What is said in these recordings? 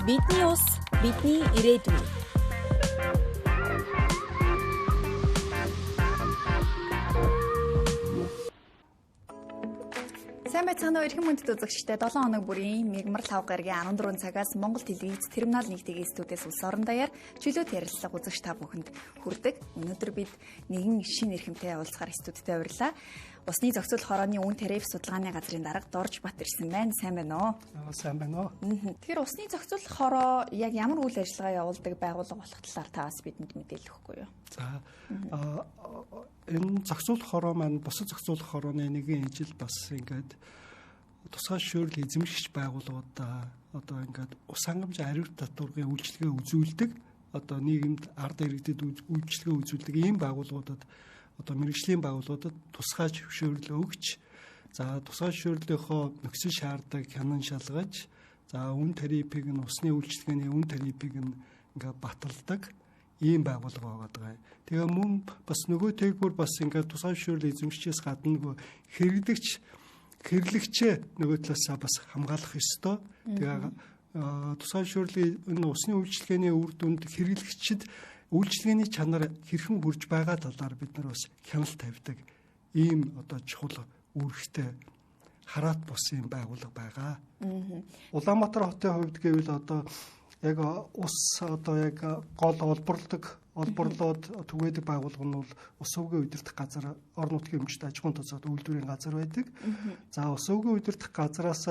Бидний ус, бидний ирээдүй. Сайн байцгаана уу эрхэм мөндөд үзэгчдээ 7 хоног бүрийн мигмар лав гарагийн 14 цагаас Монгол телевиз Терминал 1-ийн студиэс улс орон даяар чөлөөт ярилцлага үзэгч та бүхэнд хүрдэг. Өнөөдөр бид нэгэн шинэ эрхэмтэй уулзахаар студидтэй урьлаа. Усны зохицуулах хорооны үн тариф судалгааны газрын дарга Дорж Бат ирсэн байна. Сайн байна уу? Сайн байна уу? Тэгэхээр усны зохицуулах хороо яг ямар үйл ажиллагаа явуулдаг байгууллага болох талаар та бас бидэнд мэдээлэл өгөхгүй юу? За энэ зохицуулах хороо маань бусад зохицуулах хорооны нэгэн ижил бас ингээд тусгай шүүрэл эзэмшигч байгууллагуудаа одоо ингээд ус хангамж ариут татваргын үйлчилгээ үзүүлдэг одоо нийгэмд ард иргэдэд үйлчилгээ үзүүлдэг ийм байгууллагуудад одоо мэргэжлийн байгууллагуудад тусгай зөвшөөрөл өгч за тусгай зөвшөөрлийнхөө нөхцөл шаарддаг хянан шалгаж за үн тарифыг нь усны үйлчилгээний үн тарифыг нь ингээд баталдаг ийм байгууллага байгаа. Тэгээ мөн бас нөгөө тэгвэр бас ингээд тусгай зөвшөөрөл эзэмшчээс гадна хэрлэгчээ нөгөө талаасаа бас хамгаалах ёстой. Тэгээ тусгай зөвшөөрлийг энэ усны үйлчилгээний үр дүнд хэрэглэгчид үйлчилгээний чанар хэрхэн хүрж байгаа талаар бид нар бас хяналт тавьдаг. Ийм одоо чухал үүрэгтэй хараат бус юм байгууллага байгаа. Улаанбаатар хотын хувьд гэвэл одоо яг ус одоо яг гол олборлоод түгээдэг байгууллага нь бол ус өвгөө удирдах газар орон нутгийн өмчт аж ахуйн тусаад үйлдвэрийн газар байдаг. За ус өвгөө удирдах газараас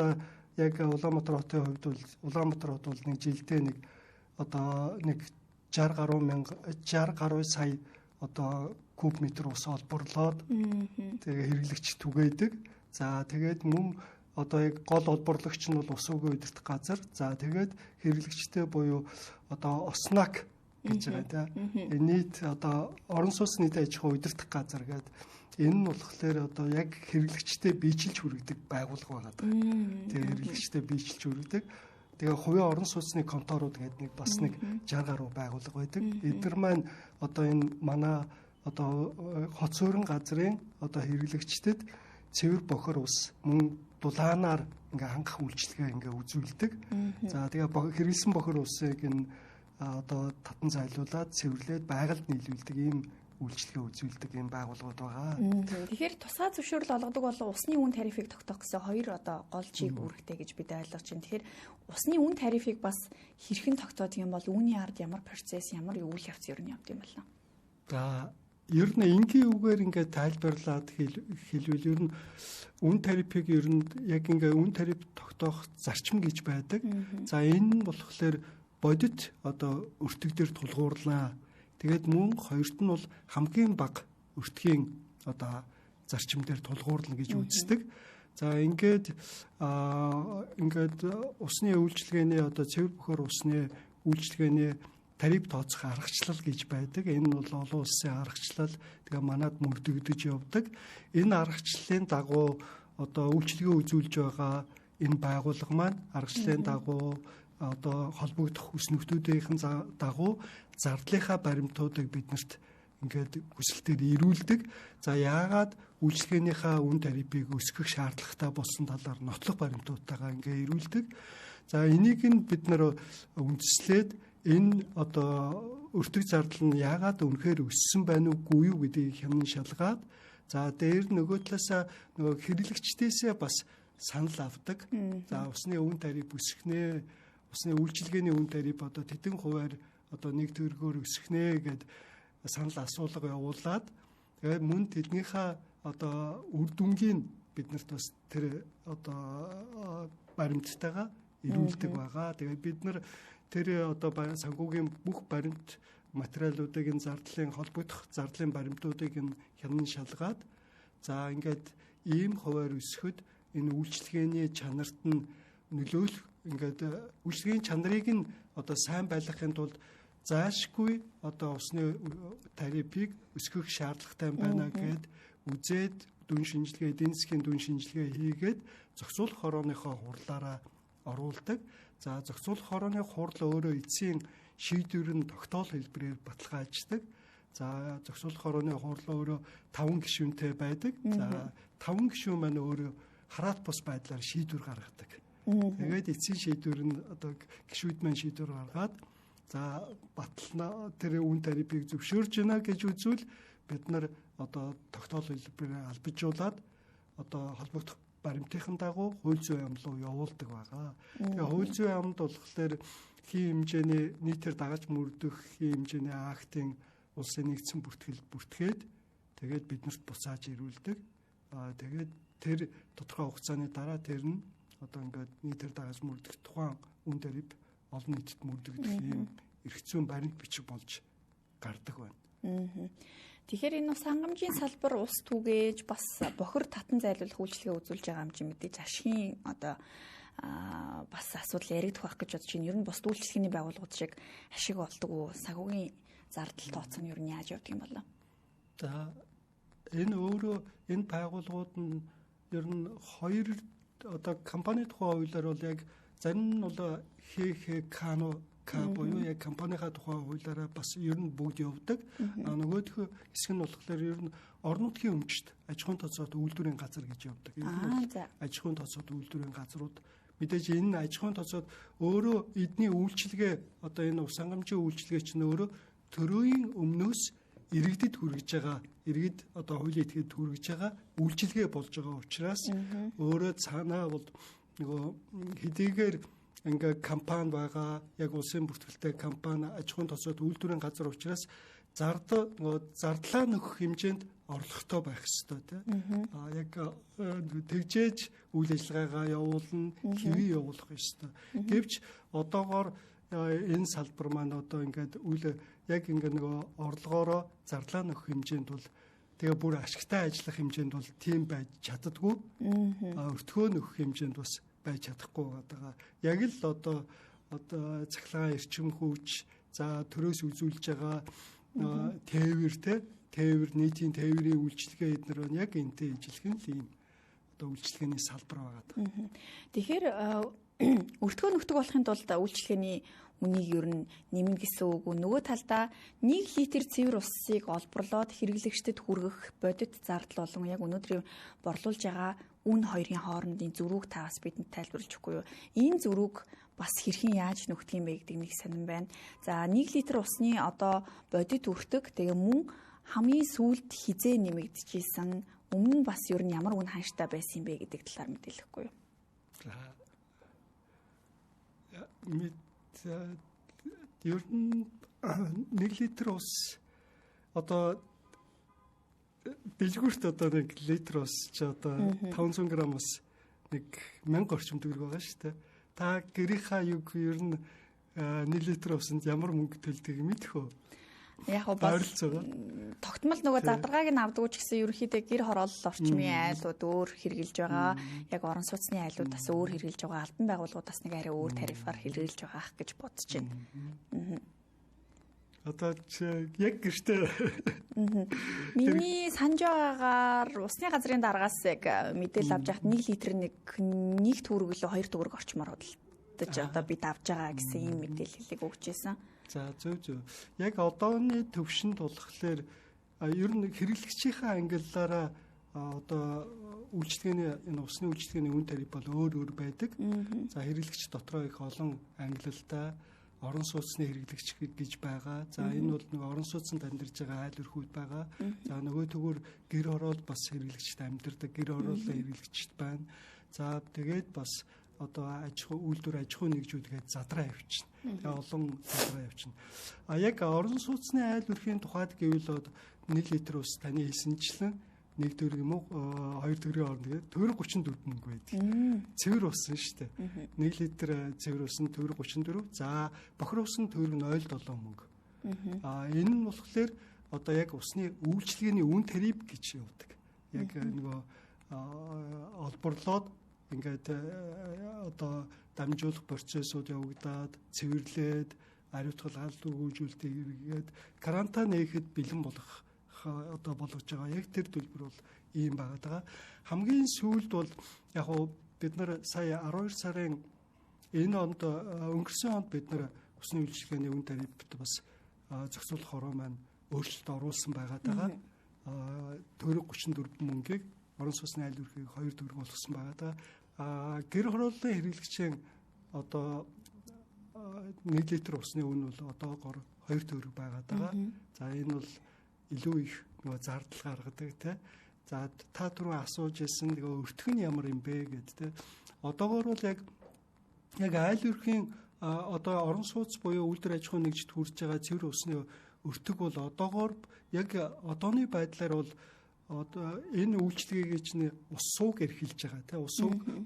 яг Улаанбаатар хотын хувьд бол Улаанбаатар хот бол нэг жилдээ нэг одоо нэг 60 гаруй сая одоо куб метр ус олборлоод тэгээ хэрэглэгч түгээдэг. За тэгээд мөн одоо яг гол олборлагч нь бол ус өвгөө удирдах газар. За тэгээд хэрэглэгчтэй буюу одоо Оснак гэж байгаа тийм. Нийт одоо орон сууцны нийт аж ахуй удирдах газар гэдэг. Энэ нь болохоор одоо яг хэрэглэгчтэй биежилж хүргэдэг байгууллага байгаа. Тэгээд хэрэглэгчтэй биежилж хүргэдэг. Тэгээ хувийн орон сууцны конторууд гэдэг нэг бас нэг 60 гаруй байгууллага байдаг. Эдгээр маань одоо энэ манай одоо хот суурин газрын одоо хэрэглэгчдэд цэвэр бохор ус мөн дулаанаар ингээ хангах үйлчилгээ ингээ үзүүлдэг. За тэгээ хэрэглэсэн бохор усыг энэ одоо татан зайлуулад цэвэрлээд байгальд нийлүүлдэг ийм үйлчилгээ үзүүлдэг ийм байгууллагууд байгаа. Тэгэхээр тусгай зөвшөөрөл олгодог бол усны үн тарифыг тогтоох гэсэн хоёр одоо гол чиг үүрэгтэй гэж бид ойлгож байна. Тэгэхээр усны үн тарифыг бас хэрхэн тогтоодог юм бол үүний ард ямар процесс, ямар үйл явц ер нь явд юм байна. За ер нь энгийн үгээр ингээд тайлбарлаад хэлвэл ер нь үн тарифыг ер нь яг ингээд үн тариф тогтоох зарчим гэж байдаг. За энэ нь болохоор бодит одоо өртөг дээр тулгуурлаа. Тэгээд мөн хоёрт нь бол хамгийн бага өртгийн одоо зарчим дээр тулгуурлана гэж үздэг. За ингээд усны үйлчилгээний одоо цэвэр бохор усны үйлчилгээний тариф тооцох аргачлал гэж байдаг. Энэ нь бол олон улсын аргачлал. Тэгээ манад мөрдөгдөж явдаг. Энэ аргачлалын дагуу одоо үйлчилгээ үзүүлж байгаа энэ байгууллага маань аргачлалын дагуу одоо холбогдох ус нөхдүүдийн дагуу зардлынхаа баримтуудыг биднэрт ингээд хүсэлтээр ирүүлдэг. За яагаад үйлчилгээнийхээ үн тарифыг өсгөх шаардлагатай болсон талаар нотлох баримтуудтайгаа ингээд ирүүлдэг. За энийг нь бид нар үндэслээд энэ одоо өртөг зардал нь яагаад үнэхээр өссөн байна уугүй юу гэдгийг хянан шалгаад за дээр нөгөө талаасаа нөгөө хэрэглэгчдээсээ бас санал авдаг. За усны үн тариф өсгөнэ, усны үйлчилгээний үн тариф одоо тэдэн хувиар одоо 1 төгрөгөөр өсгөнэ гэд санал асуулга явуулаад тэгээд мөн тэднийхээ одоо үр дүнгийн биднэрт бас тэр одоо баримттайгаа ирүүлдэг байгаа. Тэгээд бид нар тэр одоо санхүүгийн бүх баримт материалуудыг энэ зардлын холбогдох зардлын баримтуудыг нь хянан шалгаад за ингээд ийм хувиар өсөхөд энэ үйлчилгээний чанарт нь нөлөөлөх ингээд үйлчилгээний чанарыг нь одоо сайн байлгахын тулд заашгүй одоо усны тарифыг өсгөх шаардлагатай байна гэд үзээд дүн шинжилгээ, эдийн засгийн дүн шинжилгээ хийгээд зохицуулах хорооныхоо хурлаараа оруулдаг. За зохицуулах хорооны хурл өөрөө эцсийн шийдвэр нь тогтоол хэлбэрээр баталгааждаг. За зохицуулах хорооны хурл өөрөө 5 гишүүнтэй байдаг. За 5 гишүүн маань өөрөө хараат бус байдлаар шийдвэр гаргадаг. Тэгээд эцсийн шийдвэр нь одоо гишүүдмэн шийдвэр гаргаад за батална тэр үн тарифыг зөвшөөрж байна гэж үзвэл бид нар одоо тогтоол хэлбэрээр албажуулаад одоо холбогдох баримтын дагуу хууль зүйн яам руу явуулдаг байгаа. Тэгээ хууль зүйн яамд болохоор хин хэмжээний нийтээр дагаж мөрдөх хин хэмжээний актын улсын нэгдсэн бүртгэл бүртгээд тэгээд биднэрт буцааж ирүүлдэг. Тэгээд тэр тодорхой хугацааны дараа тэр нь одоо ингээд нийтээр дагаж мөрдөх тухайн үн тариф олон нийтэд мөрдөгдөх юм эрх зүйн баримт бичиг болж гардаг байна. Тэгэхээр энэ ус хангамжийн салбар ус түгээж бас бохир татан зайлуулах үйлчлэгээ үзүүлж байгаа юм чи мэдээж ашигын одоо бас асуудал яригдах байх гэж бодож байна. Ер нь бус үйлчлэгээний байгууллагууд шиг ашиг олдог уу? Санхүүгийн зардал тооцох нь ер нь яаж явдаг юм болоо? За энэ өөрөө энэ байгууллагууд нь ер нь хоёр одоо компани тухай хуулиар бол яг зарим нь бол ХХК буюу яг компанийнхаа тухай хуулиараа бас ер нь бүгд явдаг. Нөгөөх хэсэг нь болохоор ер нь орон нутгийн өмчт аж ахуйн тооцоололт үйлдвэрийн газар гэж явдаг. Ер нь аж ахуйн тооцоололт үйлдвэрийн газрууд мэдээж энэ аж ахуйн тооцоололт өөрөө эдний үйлчилгээ одоо энэ ус хангамжийн үйлчилгээ чинь өөрөө төрөөний өмнөөс иргэдэд хүргэж байгаа иргэд одоо хуулийн этгээд хүргэж байгаа үйлчилгээ болж байгаа учраас өөрөө цаанаа бол нөгөө хэдийгээр ингээ компани байгаа яг улсын бүртгэлтэй компани аж ахуйн тооцоололт үйлдвэрийн газар учраас зардлаа нөхөх хэмжээнд орлоготой байх ёстой тийм. Яг тэгжээж үйл ажиллагаагаа явуулна, хэвээ явуулах ёстой. Гэвч одоогоор энэ салбар маань одоо ингээд яг ингээ нөгөө орлогоороо зардлаа нөхөх хэмжээнд бол тэгээ бүр ашигтай ажиллах хэмжээнд бол тийм байж чаддаггүй. Өртгөө нөхөх хэмжээнд бас байж чадахгүй байгаа. Яг л одоо цахилгаан эрчим хүч за төрөөс үзүүлж байгаа тээвэр нийтийн тээврийн үйлчилгээ эднэр яг энтэй ижилхэн л ийм одоо үйлчилгээний салбар байгаа. Тэгэхээр өртгөө нөхдөг болохын тулд үйлчилгээний үнийг ер нь нэмнэ гэсэн үг. Нөгөө талдаа 1 литр цэвэр усыг олборлоод хэрэглэгчдэд хүргэх бодит зардал болон яг өнөөдрийн борлуулж байгаа үн хоёрын хоорондын зөрүүг та бас бидэнд тайлбарлаж өгөхгүй юу? Энэ зөрүүг бас хэрхэн яаж нөхдөг юм бэ гэдэг нэг сонирн байна. За 1 литр усны одоо бодит өртөг тэгээ мөн хамгийн сүүлд хизээ нэмэгдэжсэн өмнө нь бас ер нь ямар үн ханштай байсан юм бэ гэдэг талаар мэдээлэхгүй юу? Ер нь 1 литр ус одоо дэлгүүрт одоо 1 литр ус ч одоо 500 г ус 1000 орчим төгрөг байгаа шүү дээ. Та гэрийнхаа юг ер нь 1 литр усанд ямар мөнгө төлдөг мэдэх үү? Яг бол тогтмол нөгөө задаргааг нь авдаг ч гэсэн ерөнхийдөө гэр хороолол орчмын айлууд өөр хэрэгжилж байгаа. Яг орон сууцны айлууд бас өөр хэрэгжилж байгаа. Албан байгууллагууд бас нэг арай өөр тарифаар хэрэгжилж байгаа ах гэж бодож байна. Одоо яг гэртээ миний санаж байгаагаар усны газрын дараагаас яг мэдээлэл авч яхад 1 литр нэг төгрөг лөө 2 төгрөг орчмоор худалдаж одоо бид авч байгаа гэсэн ийм мэдээллийг өгч байсан. За зөв. Яг одооны төвшөнд болохоор ер нь хэрэглэгчийнхээ ангиллаараа одоо үйлчлэгээний энэ усны үйлчлэгээний үн тариф бол өөр байдаг. За хэрэглэгч дотроо их олон ангиллалтай орон сууцны хэрэглэгч гэж байгаа. За энэ бол нэг орон сууцнд амьдарч байгаа айл өрхүүд байгаа. За нөгөө төгөөр гэр хороол бас хэрэглэгчд амьдардаг гэр хорооллоо хэрэглэгчд байна. За тэгээд бас одоо үйлдвэр аж ахуй нэгжүүдгээд задраа явчихна. Тэгээ олон задраа явчихна. Яг орон сууцны айл өрхийн тухайд гэвэл 1 литр ус таны хэлсэнчлэн 1 төгрөг юм уу 2 төгрөгийн хооронд төгрөг 34 мөнгө байдаг. Цэвэр ус нь шүү дээ. 1 литр цэвэр ус нь төгрөг 34. За бохир ус нь төгрөг 0.7 мөнгө. Энэ нь болохоор одоо яг усны үйлчилгээний үн тариф гэж явдаг. Яг нөгөө олборлоод ингээд одоо дамжуулах процессууд явагдаад цэвэрлээд ариутгал хайлтгуулжүүлэлтийг эргээд карантин нээхэд бэлэн болох одоо болгож байгаа. Яг тэр төлбөр бол ийм байгаа. Хамгийн сүүлд бол яг бид нар сая 12 сарын энэ онд өнгөрсөн онд бид нар усны үйлчилгээний үн тарифт бас зохицуулах хороо маань өөрчлөлт оруулсан байгаа. Төгрөг 34 мөнгийг орон сууцны айл өрхийг 2 төгрөг болгосон байгаа. Гэр хорооллын хэрэглэгчийн одоо 1 литр усны үн бол одоогоор 2 төгрөг байгаад байгаа. За энэ бол илүү их нөгөө зардал гаргадаг те. За та түрүү асууж ирсэн нөгөө өртөх нь ямар юм бэ гэд те. Одоогоор бол яг айл өрхийн одоо орон сууц буюу үйлдвэр аж ахуйн нэгжид хүрж байгаа цэвэр усны өртөг бол одоогоор яг одооны байдлаар бол одоо энэ үйлчлэгийг чинь ус сууг эрхэлж байгаа тийм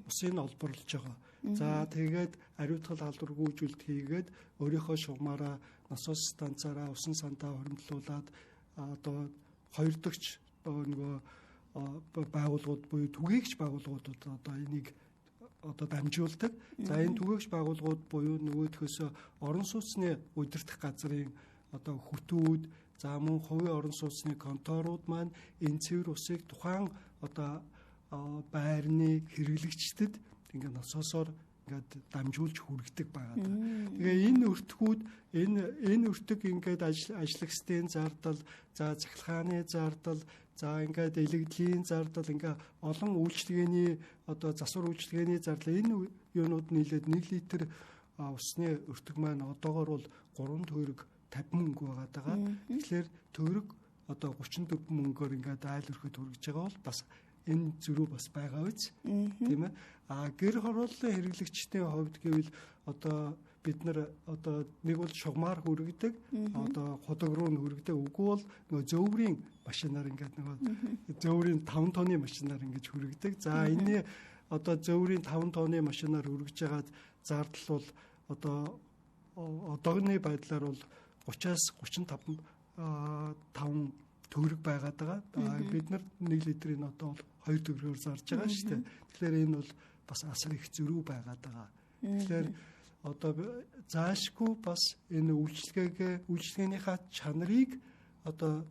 усыг олборлож байгаа. За тэгээд ариутгал халдваргүйжүүлэлт хийгээд өөрийнхөө шугамаараа насос станцаараа усан сантаа хоримтлуулад одоо хоёр дахь нөгөө байгууллагууд буюу түгээгч байгууллагуудад одоо энийг одоо дамжуулдаг. За энэ түгээгч байгууллагууд буюу нөгөөдхөөс орон сууцны удирдах газрын одоо хүтүүд, за мөн хувийн орон сууцны конторууд маань энэ цэвэр усыг тухайн одоо байрны хэрэглэгчдэд ингээд насосоор ингээд дамжуулж хүргэдэг байгаа. Тэгээ энэ өртгүүд энэ өртөг ингээд ажлагчдын зардал, за цахилгааны зардал, за ингээд элэгдлийн зардал, ингээд олон үйлчлэгээний одоо засвар үйлчлэгээний зардал энэ юунууд нийлээд 1 литр усны өртөг маань одоогоор бол 3 төгрөг 50 мөнгө байгаа. Тэгэхээр төгрөг одоо 34 мөнгөөр ингээд айл өрхөд хүргэж байгаа бол бас энэ зөрүү бас байгаа үз. Тийм ээ. Гэр хорооллын хэрэглэгчдийн хувьд гэвэл одоо бид нар одоо нэг бол шугамар хүргэдэг, одоо худаг руу хүргэдэг. Үгүй бол нөгөө зөөврийн машинаар ингээд нөгөө зөөврийн 5 тонны машинаар ингээд хүргэдэг. За энэ одоо зөөврийн 5 тонны машинаар хүргэж байгаад зардал бол одоо одооны байдлаар бол 30-аас 35 төгрөг байгаад байгаа. Бид нар 1 литрийн одоо 2 төгрөгөөр зарж байгаа шүү дээ. Тэгэхээр энэ бол бас асар их зөрүү байгаад байгаа. Тэгэхээр одоо заашгүй бас энэ үйлчлэгээнийхээ чанарыг одоо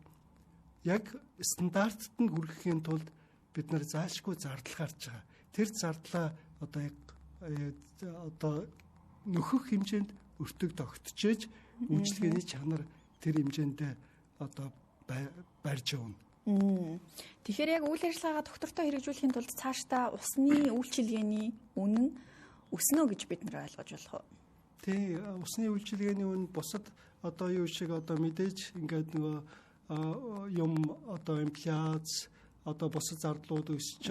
яг стандартад нь хүрэхийн тулд бид нар заашгүй зардал гарч байгаа. Тэр зардлаа одоо нөхөх хэмжээнд өртөг тогтчихэж үйлчлэгээний чанар тэр хэмжээндээ одоо барьж явна. Тэгэхээр яг үйл ажиллагаагаа доктортой хэрэгжүүлэхийн тулд цаашдаа усны үйлчилгээний үнэн өснө гэж бид нар ойлгож болох уу? Тий, усны үйлчилгээний үнэ бусад одоо юу шиг одоо мэдээж ингээд нөгөө юм одоо инфляц одоо бусад зардлууд өсөж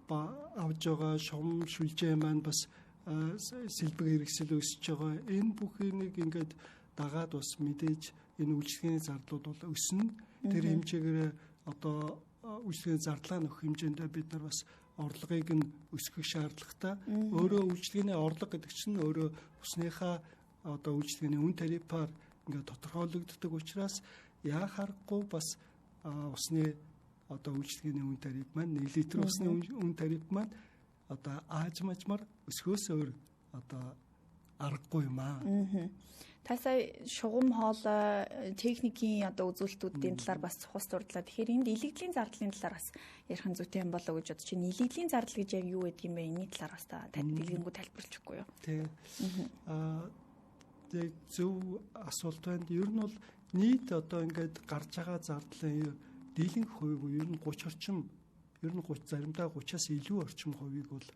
байгаа авж байгаа шум шүлжээ маань бас сэлбэг хэрэгсэл өсөж байгаа. Энэ бүхнийг ингээд дагаад бас мэдээж энэ үйлчлэгээний зардлууд бол өснө. Тэр хэмжээгээр одоо үйлчлэгээний зардлаа нөхөх хэмжээндээ бид нар бас орлогыг нь өсгөх шаардлагатай. Өөрөө үйлчлэгээний орлого гэдэг чинь өөрөө усныхаа одоо үйлчлэгээний үн тарифаар ингээд тодорхойлогддог учраас яа харахгүй бас усны одоо үйлчлэгээний үн тариф маань 1 литр усны үн тариф маань одоо аажмажмар өсгөөс өөр одоо аргагүй юм аа. Та сая шугам хоолой техникийн одоо үзүүлэлтүүдийн талаар бас цухас дурдлаа. Тэгэхээр энд илэгдлийн зардлын талаар бас ярих нь зүйтэй юм болоо гэж бодож байна. Илэгдлийн зардал гэж яг юу гэдэг юм бэ? Энийн талаар бас та дэлгэрэнгүй тайлбарлахгүй юу? Тий. Тэг зөв асуулт байна. Ер нь бол нийт одоо ингээд гарч байгаа зардлын дийлэнх хувийг ер нь 30 орчим, ер нь 30 заримдаа 30-аас илүү орчим хувийг бол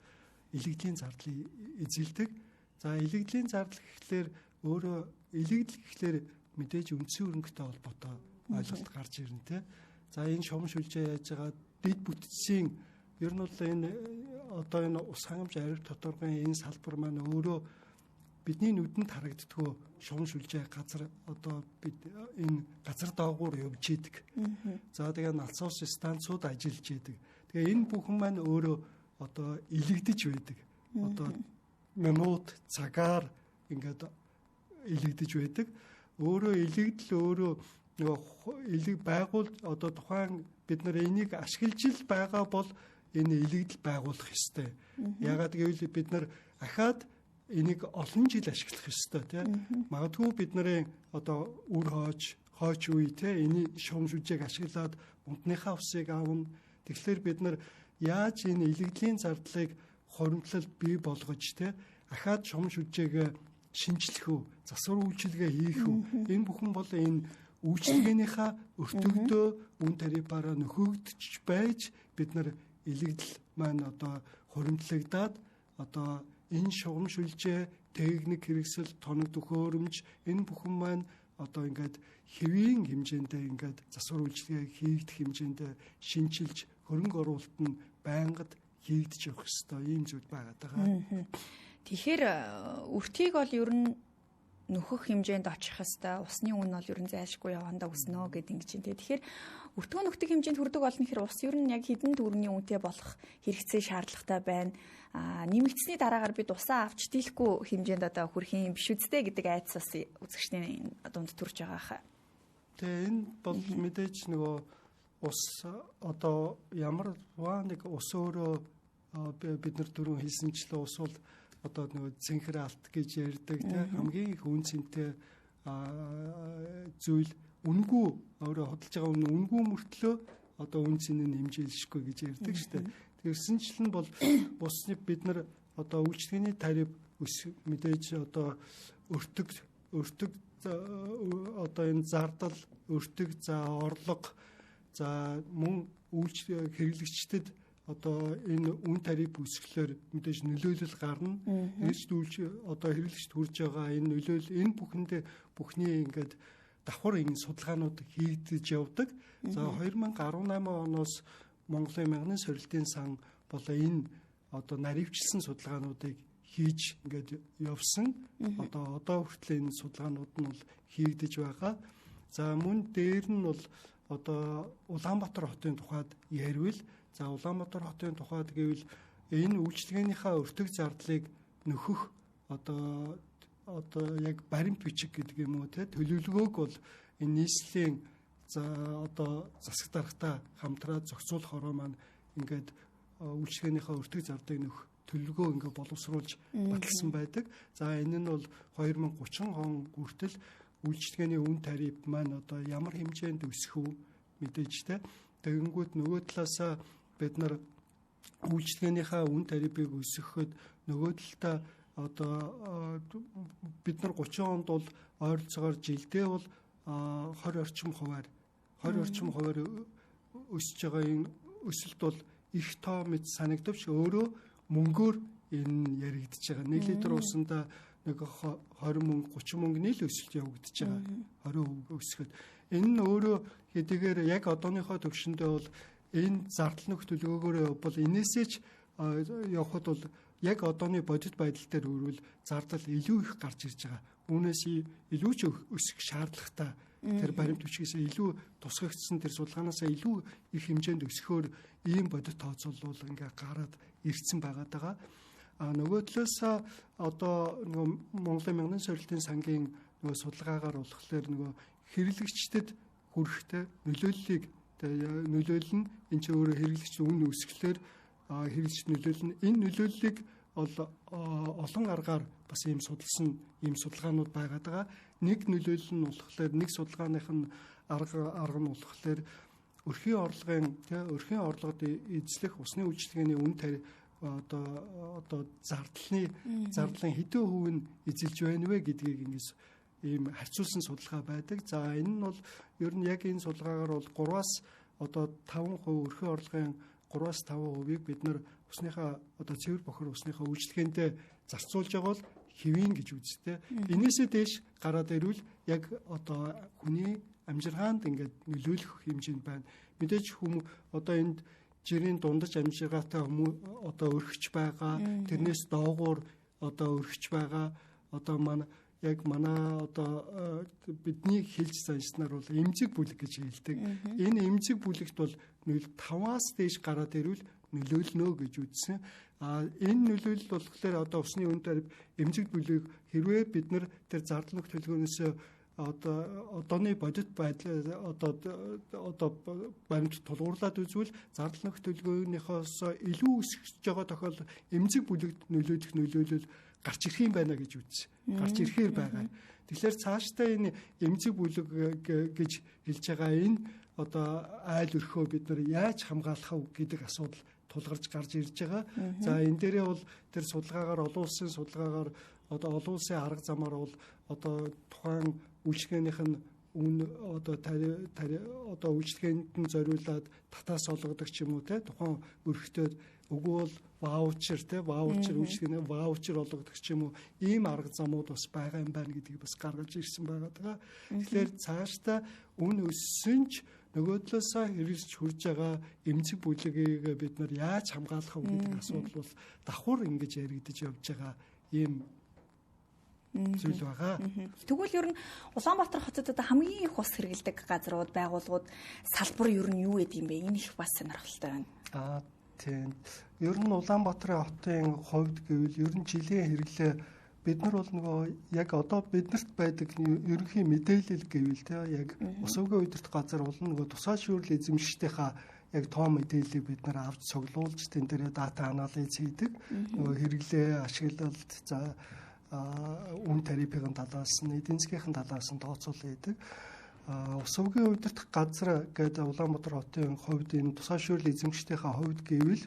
илэгдлийн зардлыг эзэлдэг. За илэгдлийн зардал гэхлээр өөрөө илэгдэл гэхлээр мэдээж үндсэн хөрөнгөтэй холбоотой ойлголт гарч ирнэ те. За энэ шум шүлжээ яаж байгаа дэд бүтцийн ер нь бол энэ одоо энэ ус хангамж ариг тодорхойн энэ салбар маань өөрөө бидний нүдэнд харагддгөө шум шүлжээ газар одоо бид энэ газар доогуур явж идэг. За тэгээ насос станцууд ажиллаж идэг. Тэгээ энэ бүхэн маань өөрөө одоо илэгдэж байдаг. Одоо минут цагаар ингээд илэгдэж байдаг. Өөрөө илэгдэл өөрөө нөгөө байгуул одоо тухайн бид нар энийг ашиглаж л байгаа бол энэ илэгдэл байгуулах ёстой. Ягаад гэвэл бид нар ахаад энийг олон жил ашиглах ёстой тийм. Магадгүй бид нарын одоо үр хойч үе тийм энэ шум шүлжээг ашиглаад унтныхаа усыг аавна. Тэгэхээр бид нар яаж энэ илэгдлийн зардлыг хоримтлалд бий болгож тийм ахаад шум шүлжээг шинжлэх үү, засвар үйлчилгээ хийх үү. Энэ бүхэн бол энэ үйлчилгээнийхээ өртөгдөө үн тарифаараа нөхөгдөж байж бид нар илэгдэл маань одоо хуримтлагдаад одоо энэ шугамшилжээ, техник хэрэгсэл, тоног төхөөрөмж энэ бүхэн маань одоо ингээд хэвийн хэмжээндээ ингээд засвар үйлчилгээ хийгдэх хэмжээндээ шинчилж хөрөнгө оруулалт нь байнгад хийгдэж явах ёстой ийм зүйл байгаад байгаа. Тэгэхээр өртгийг бол ер нь нөхөх хэмжээнд очих ёстой. Усны үн бол ер нь зайлшгүй явандаа өснө гэд ингэж байна. Тэгэхээр өртгөө нөхдөг хэмжээнд хүрдэг болно гэхээр ус ер нь яг хэдэн төгрөгийн үнэтэй болох хэрэгцээ шаардлагатай байна. Нэмэгдсэний дараагаар бид усаа авч дийлэхгүй хэмжээнд одоо хүрэх юм биш үстэй гэдэг айдас бас үзэгчдийн дунд төрж байгаа хаа. Тэгээ энэ бол мэдээж нөгөө ус одоо ямар нэг ус өөрөө бид нар түрүүн хэлсэнчлээ ус бол одоо нөгөө цэнхэр алт гэж ярьдаг тийм хамгийн их үн цэнтэй зүйл үнгүй өөрөө хөдөлж байгаа үнгүй мөртлөө одоо үн цэн нь хэмжээлшгүй гэж ярьдаг шүү дээ. Тэгэрсэнчлэн бол усны бид нар одоо үйлчлэгээний тариф мэдээж одоо өртөг одоо энэ зардал өртөг за орлого за мөн хэрэглэгчдэд одоо энэ үн тариф үүсгэлээр мэдээж нөлөөлөл гарна. Одоо хэрэглэгчд хүрж байгаа энэ нөлөөлөл энэ бүхний ингээд давхар энэ судалгаанууд хийгдэж явдаг. За 2018 оноос Монголын мянган сорилтын сан болоо энэ одоо наривчлсан судалгаануудыг хийж ингээд явсан. Одоо хүртэл энэ судалгаанууд нь бол хийгдэж байгаа. За мөн дээр нь бол одоо Улаанбаатар хотын тухайд ярил. За Улаанбаатар хотын тухайд гэвэл энэ үйлчлэгээнийхээ өртөг зардлыг нөхөх одоо яг баримт бичиг гэдэг юм уу те төлөвлөгөөг бол энэ нийслэлийн за одоо засаг даргатаа хамтраад зохицуулах хороо маань ингээд үйлчлэгээнийхээ өртөг зардлыг нөхөх төлөвлөгөө ингээд боловсруулж баталсан байдаг. За энэ нь бол 2030 он хүртэл үйлчлэгээний үн тариф маань одоо ямар хэмжээнд өсөх үү мэдээж те. Тэгэнгүүт нөгөө талаасаа бид нар үйлчлэгээнийхээ үн тарифыг өсгөхөд нөгөө талдаа одоо бид нар 30 онд бол ойролцоогоор жилдээ бол 20 орчим хувиар өсөж байгаа энэ өсөлт бол их тоо мэт санагдавч өөрөө мөнгөөр энэ яригдж байгаа. 1 литр усандаа нэг 20 мөнгө 30 мөнгөний л өсөлт явагдаж байгаа. 20% өсгөхөд энэ нь өөрөө хэдийгээр яг одооныхоо төвшөндөө бол энэ зардал нөх төлөвлөгөөрөө бол энээсээ ч явхад бол яг одооны бодит байдал дээр өөрвөл зардал илүү их гарч ирж байгаа. Үүнээс илүү ч өсөх шаардлагатай тэр баримт бичгээс илүү тусгагдсан тэр судалгаанаас илүү их хэмжээнд өсөхөөр ийм бодит тооцоол бол ингээ гараад ирсэн байгаад байгаа. Нөгөө талаас одоо нөгөө Монголын мянган сорилтын сангийн нөгөө судалгаагаар болохоор нөгөө хэрэглэгчдэд хүрэхтэй нөлөөлөл нь энэ ч өөрөө хэрэглэгч үн өсгөлөөр хэрэглэгч нөлөөлөл нь энэ нөлөөллийг олон аргаар бас ийм судалсан ийм судалгаанууд байгаад байгаа. Нэг нөлөөлөл нь болохоор нэг судалгааных нь арга нь болохоор өрхийн орлогод эзлэх усны үйлчилгээний үн тариф одоо зардлын хэдэн хувь нь эзэлж байна вэ гэдгийг ингэж ийм харьцуулсан судалгаа байдаг. За энэ нь бол ер нь яг энэ судалгаагаар бол 3-аас одоо 5% өрхийн орлогын 3-аас 5%-ийг бид нар усныхаа одоо цэвэр бохор усныхаа үйлчлэгээндээ зарцуулж байгаа бол хэвийн гэж үздэг. Энээсээ дээш гараад ирвэл яг одоо хүний амжиргаанд ингээд нөлөөлөх хэмжээнд байна. Мэдээж одоо энд жирийн дундаж амжиргаатай одоо өргөж байгаа. Тэрнээс доогуур одоо өргөж байгаа. Одоо манай одоо бидний хэлж санснаар бол эмзэг бүлэг гэж хэлдэг. Энэ эмзэг бүлэгт бол 5-аас дээш гараад ирвэл нөлөөлнө гэж үзсэн. Энэ нөлөөлөл болохоор одоо усны үн тариф эмзэг бүлэг хэрвээ бид нар тэр зардал нөх төлөвлөгөөнөөс одооны бодит байдал одоо баримт тулгуурлаад үзвэл зардал нөх төлөвлөгөөнийхөөс илүү өсөж байгаа тохиолдолд эмзэг бүлэгт нөлөөлөх нөлөөлөл гарч ирэх юм байна гэж үзсэн. Гарч ирэхээр байгаа. Тэгэхээр цаашдаа энэ эмзэг бүлэг гэж хэлж байгаа энэ одоо айл өрхөө бид нар яаж хамгаалах вэ гэдэг асуудал тулгарч гарч ирж байгаа. За энэ дээрээ бол тэр судалгаагаар олон улсын арга замаар бол одоо тухайн үйлчлэгээнийх нь одоо үйлчлэгээнд нь зориулаад татаас олгодог ч юм уу те тухайн өрхтөд үгүй бол ваучер үйлчлэгээний ваучер олгодог ч юм уу ийм арга замууд бас байгаа юм байна гэдгийг бас гаргаж ирсэн байгаа. Тэгэхээр цаашдаа үн өссөн ч нөгөө талаасаа хэрэгжиж хурж байгаа эмзэг бүлэгийг бид нар яаж хамгаалах вэ гэдэг асуудал бол давхар ингэж яригдж явж байгаа ийм зүйл байгаа. Тэгвэл ер нь Улаанбаатар хотод одоо хамгийн их ус хэрэглэдэг газрууд, байгууллагууд салбар ер нь юу гэдэг юм бэ? Энэ их бас сонирхолтой байна. Тийм. Ер нь Улаанбаатарын хотын хувьд гэвэл ер нь жилийн хэрэглээ бид нар бол нөгөө яг одоо биднэрт байдаг ерөнхий мэдээлэл гэвэл те яг усуугийн удирдах газар бол нөгөө тусгай шүүрэл эзэмшигчдийнхаа яг тоо мэдээллийг бид нар авч цуглуулж тэн дээр дата анализ хийдэг. Нөгөө хэрэглээ ашиглалт за үн тарифын талаас нь эдийн засгийн талаас нь тооцоол хийдэг. Усуугийн удирдах газар гэдэг Улаанбаатар хотын хувьд энэ тусгай шүүрэл эзэмшигчдийнхаа хувьд гэвэл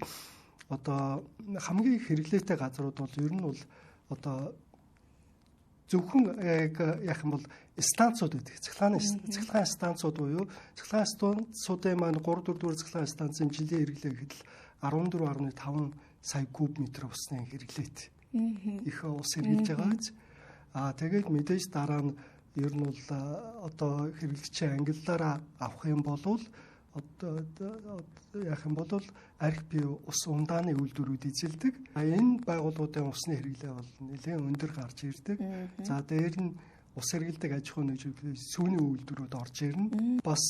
одоо хамгийн их хэрэглээтэй газрууд бол ер нь бол одоо зөвхөн яг юм бол станцууд байдаг. Цахилгаан станцууд буюу цахилгаан станцуудын маань 3-4 дугаар цахилгаан станцын жилийн хэрэглээ гэхэд 14.5 сая куб метр усны хэрэглээт. Их ус хэрэглэж байгаа биз. Тэгээд мэдээж дараа нь ер нь бол одоо хэрэглэгчийн ангиллаараа авах юм бол арх бие ус ундааны үйлдвэрүүд эзэлдэг. Энэ байгууллагуудын усны хэрэглээ бол нэлээд өндөр гарч ирдэг. За дээр нь ус хэрэглэдэг аж ахуйн нэгжлэлийн сүүний үйлдвэрүүд орж ирнэ. Бас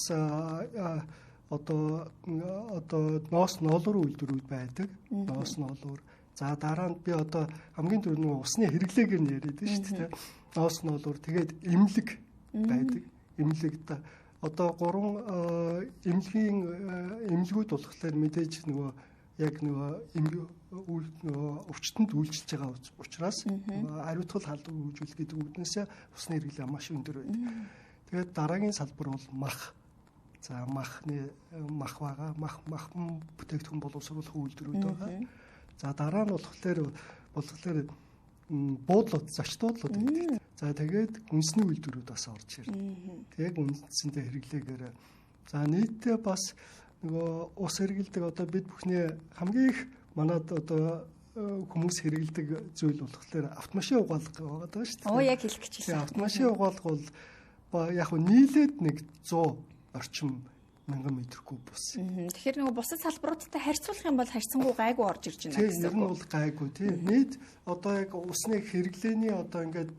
одоо ноос ноолуур үйлдвэрүүд байдаг. Ноос ноолуур. За дараа нь би одоо хамгийн түрүү нэг усны хэрэглээгээр нь яриад байна шүү дээ. Ноос ноолуур тэгээд эмнэлэг байдаг. Эмнэлэгт одоо 3 эмнэлгүүд болохоор мэдээж нөгөө өвчтөнд үйлчилж байгаа учраас ариутгал халдвар үүжүүлэх гэдэг үгнээс усны хэрэглээ маш өндөр байдаг. Тэгээд дараагийн салбар бол мах. За мах байгаа. Мах бүтээгдэхүүн боловсруулах үйлдвэрүүд байгаа. За дараа нь болохоор буудлууд, зочд буудлууд гэдэг. За тэгээд үндэсний үйлдвэрүүд бас орж ирнэ. Тэгээд үндсэндээ хэрэглээгээр за нийтдээ бас нөгөө ус хэрэглэдэг одоо бид бүхний хамгийн их манад одоо хүмүүс хэрэглэдэг зүйл болохоор автомашин угаалга байгаа шүү дээ. Яг хэлэх гэж байна. Автомашин угаалга бол яг нийлээд нэг 100 орчим мянган метр куб ус. Тэгэхээр нөгөө бусад салбаруудтай харьцуулах юм бол харьцангуй гайгүй орж ирж байна гэсэн үг. Тэр нь бол гайгүй тийм. Нийт одоо яг усны хэрэглээний одоо ингээд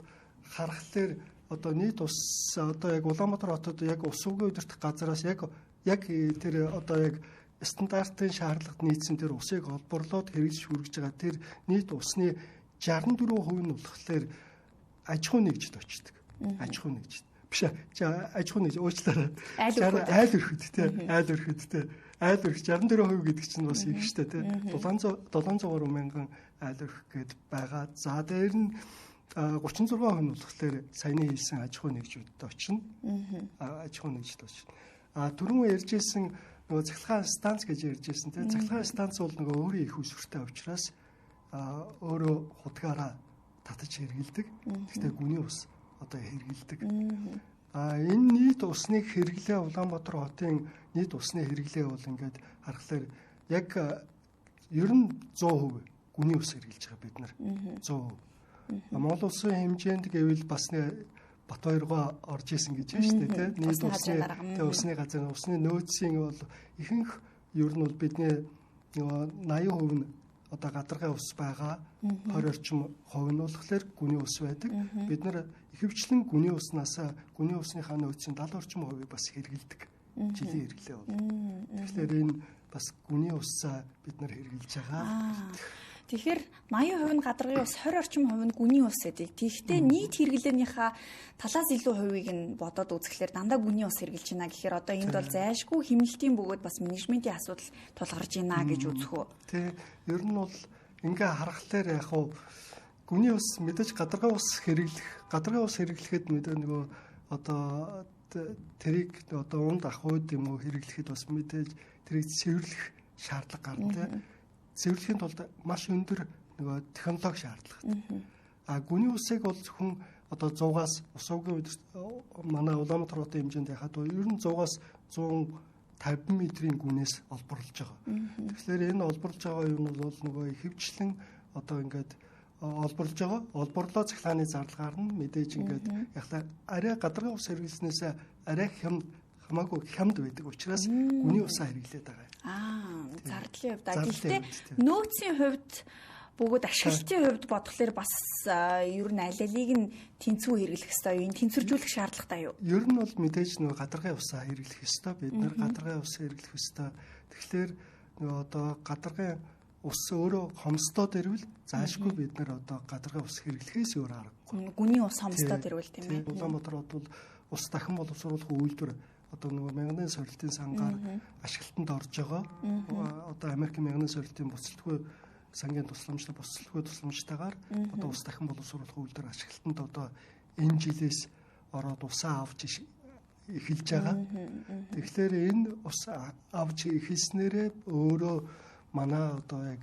харахаар одоо нийт ус одоо яг Улаанбаатар хотод яг усуугийн удирдах газараас яг тэр одоо яг стандартын шаардлагад нийцсэн тэр усыг олборлоод хэрэгжиж хүргэж байгаа тэр нийт усны 64% нь болохоор аж ахуйн нэгжид очдог. Аж ахуйн нэгжид. Биш аж ахуйн нэгж уучлаарай. Айл өрхөд те. Айл өрх 64% гэдэг чинь бас их штэ те. 700 мянган айл өрх гээд байгаа. За дээр нь 36% нь болохоор саяны хэлсэн аж ахуйн нэгжүүдэд очино. Аж ахуйн нэгжид очино. Түрүүн ярьжсэн нөгөө цахилгаан станц гэж ярьжсэн те. Цахилгаан станц бол нөгөө өөрийн их усвартай учраас өөрөө хутгаараа татаж хэрэгэлдэг. Гэхдээ гүний ус одоо хэрэгэлдэг. Энэ нийт усны хэрэглээ Улаанбаатар хотын нийт усны хэрэглээ бол ингээд харахаар яг ер нь 100% гүний ус хэрэглэж байгаа бид нар 100%. Монгол улсын хэмжээнд гэвэл бас Батбаяргаа орж исэн гэж байна шүү дээ тийм. Нийт усны газар усны нөөцийн бол ихэнх ер нь бол бидний 80% нь одоо гадаргын ус байгаа 20 орчим хувь нь болохоор гүний ус байдаг. Бид нар ихэвчлэн гүний усныхаа нөөцийн 70 орчим хувийг бас хэрэгэлдэг. Жилийн хэрэглээ бол. Тэгэхээр энэ бас гүний усаа бид нар хэрэгжилж байгаа. Тэгэхээр 80% нь гадаргын ус, 20 орчим хувь нь гүний ус гэдэг. Тэгэхдээ нийт хэрэглээнийхээ талаас илүү хувийг нь бодоод үзэхлээр дандаа гүний ус хэрэгжилж байна гэхээр одоо энд бол зайлшгүй хэмнэлтийн бөгөөд бас менежментийн асуудал тулгарч байна гэж үзэх үү? Тий. Ер нь бол ингээ харахаар яг хуу гүний ус мэдээж гадаргын ус хэрэглэхэд мэдээ нөгөө одоо тэрийг одоо унд ахуйд юм уу хэрэглэхэд бас мэдээж тэрийг цэвэрлэх шаардлага гарна тий. Цэвэрлэхийн тулд маш өндөр нөгөө технологи шаардлагатай. Гүний усыг бол зөвхөн одоо 100-аас усуугийн үед манай Улаанбаатар хотын хэмжээнд яхад ер нь 100-аас 150 метрийн гүнээс олборлож байгаа. Тэгэхээр энэ олборлож байгаа юм бол нөгөө ихэвчлэн одоо ингээд олборлож байгаа. Олборлоо цахилгааны зарлагаар нь мэдээж ингээд яхаа арай гадаргын ус хэрэглэснээс арай хамаагүй хямд байдаг учраас гүний усаа хэрэглээд байгаа. Зардлын хувьд. Гэхдээ нөөцийн хувьд бөгөөд ашиглалтын хувьд бодглохлоор бас ер нь аль алиг нь тэнцвүү хэрэглэх ёстой юу? Тэнцвэржүүлэх шаардлагатай юу? Ер нь бол мэдээж нөгөө гадаргын усаа хэрэглэх ёстой. Бид нар гадаргын ус хэрэглэх ёстой. Тэгэхээр нөгөө одоо гадаргын ус өөрөө хомсдоод ирвэл заашгүй бид нар одоо гадаргын ус хэрэглэхээс өөр аргагүй. Гүний ус хомсдоод ирвэл тийм ээ. Улаанбаатар хот бол ус дахин боловсруулах үйлдвэр одоо нөгөө мянган сорилтын сангаар ашиглалтанд орж байгаа. Одоо Америкийн мянган сорилтын буцалтгүй сангийн тусламжтайгаар одоо ус дахин боловсруулах үйлдвэр ашиглалтанд одоо энэ жилээс ороод усаа авч эхэлж байгаа. Тэгэхээр энэ ус авч эхэлснээрээ өөрөө манай одоо яг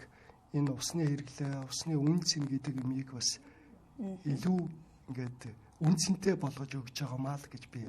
энэ усны хэрэглээ, усны үнц гэдэг юмыг бас илүү ингээд үнцэнтэй болгож өгч байгаа маа л гэж би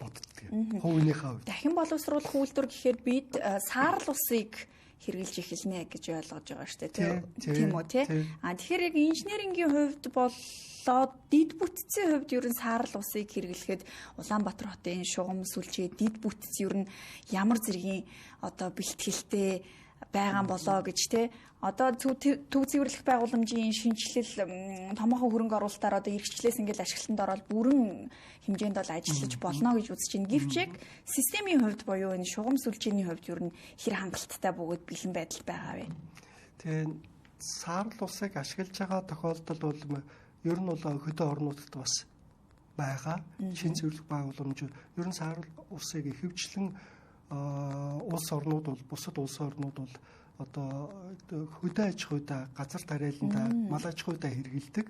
боддог. Хувийнхаа хувьд. Дахин боловсруулах үйлдвэр гэхээр бид саарл усыг хэрэгжилж эхэлнэ гэж ойлгож байгаа шүү дээ. Тийм үү тий? Тэгэхээр яг инженерингийн хувьд болоод дид бүтцийн хувьд ер нь саарл усыг хэрэглэхэд Улаанбаатар хотын шугам сүлжээ дид бүтц ер нь ямар зэргийн одоо бэлтгэлтэй байгаа болоо гэж тий. Одоо төв цэвэрлэх байгууламжийн шинжилэл томоохон хөрөнгө оруулалтаар одоо эрхчлээс ингээл ашиглалтанд ороод бүрэн хэмжээнд бол ажиллаж болно гэж үзэж байна. Гэвч системийн хувьд буюу энэ шугам сүлжээний хувьд ер нь хэр хангалттай бөгөөд бэлэн байдал байгаа вэ? Тэгээ саарл усыг ашиглаж байгаа тохиолдол бол ер нь бол хөдөө орнуудад бас байгаа. Шин цэвэрлэх байгууламж ер нь саарл усыг ихэвчлэн улс орнууд бол бусад улс орнууд бол одоо хөдөө аж ахуйдаа газар тариаландаа мал аж ахуйдаа хэрэгэлдэг.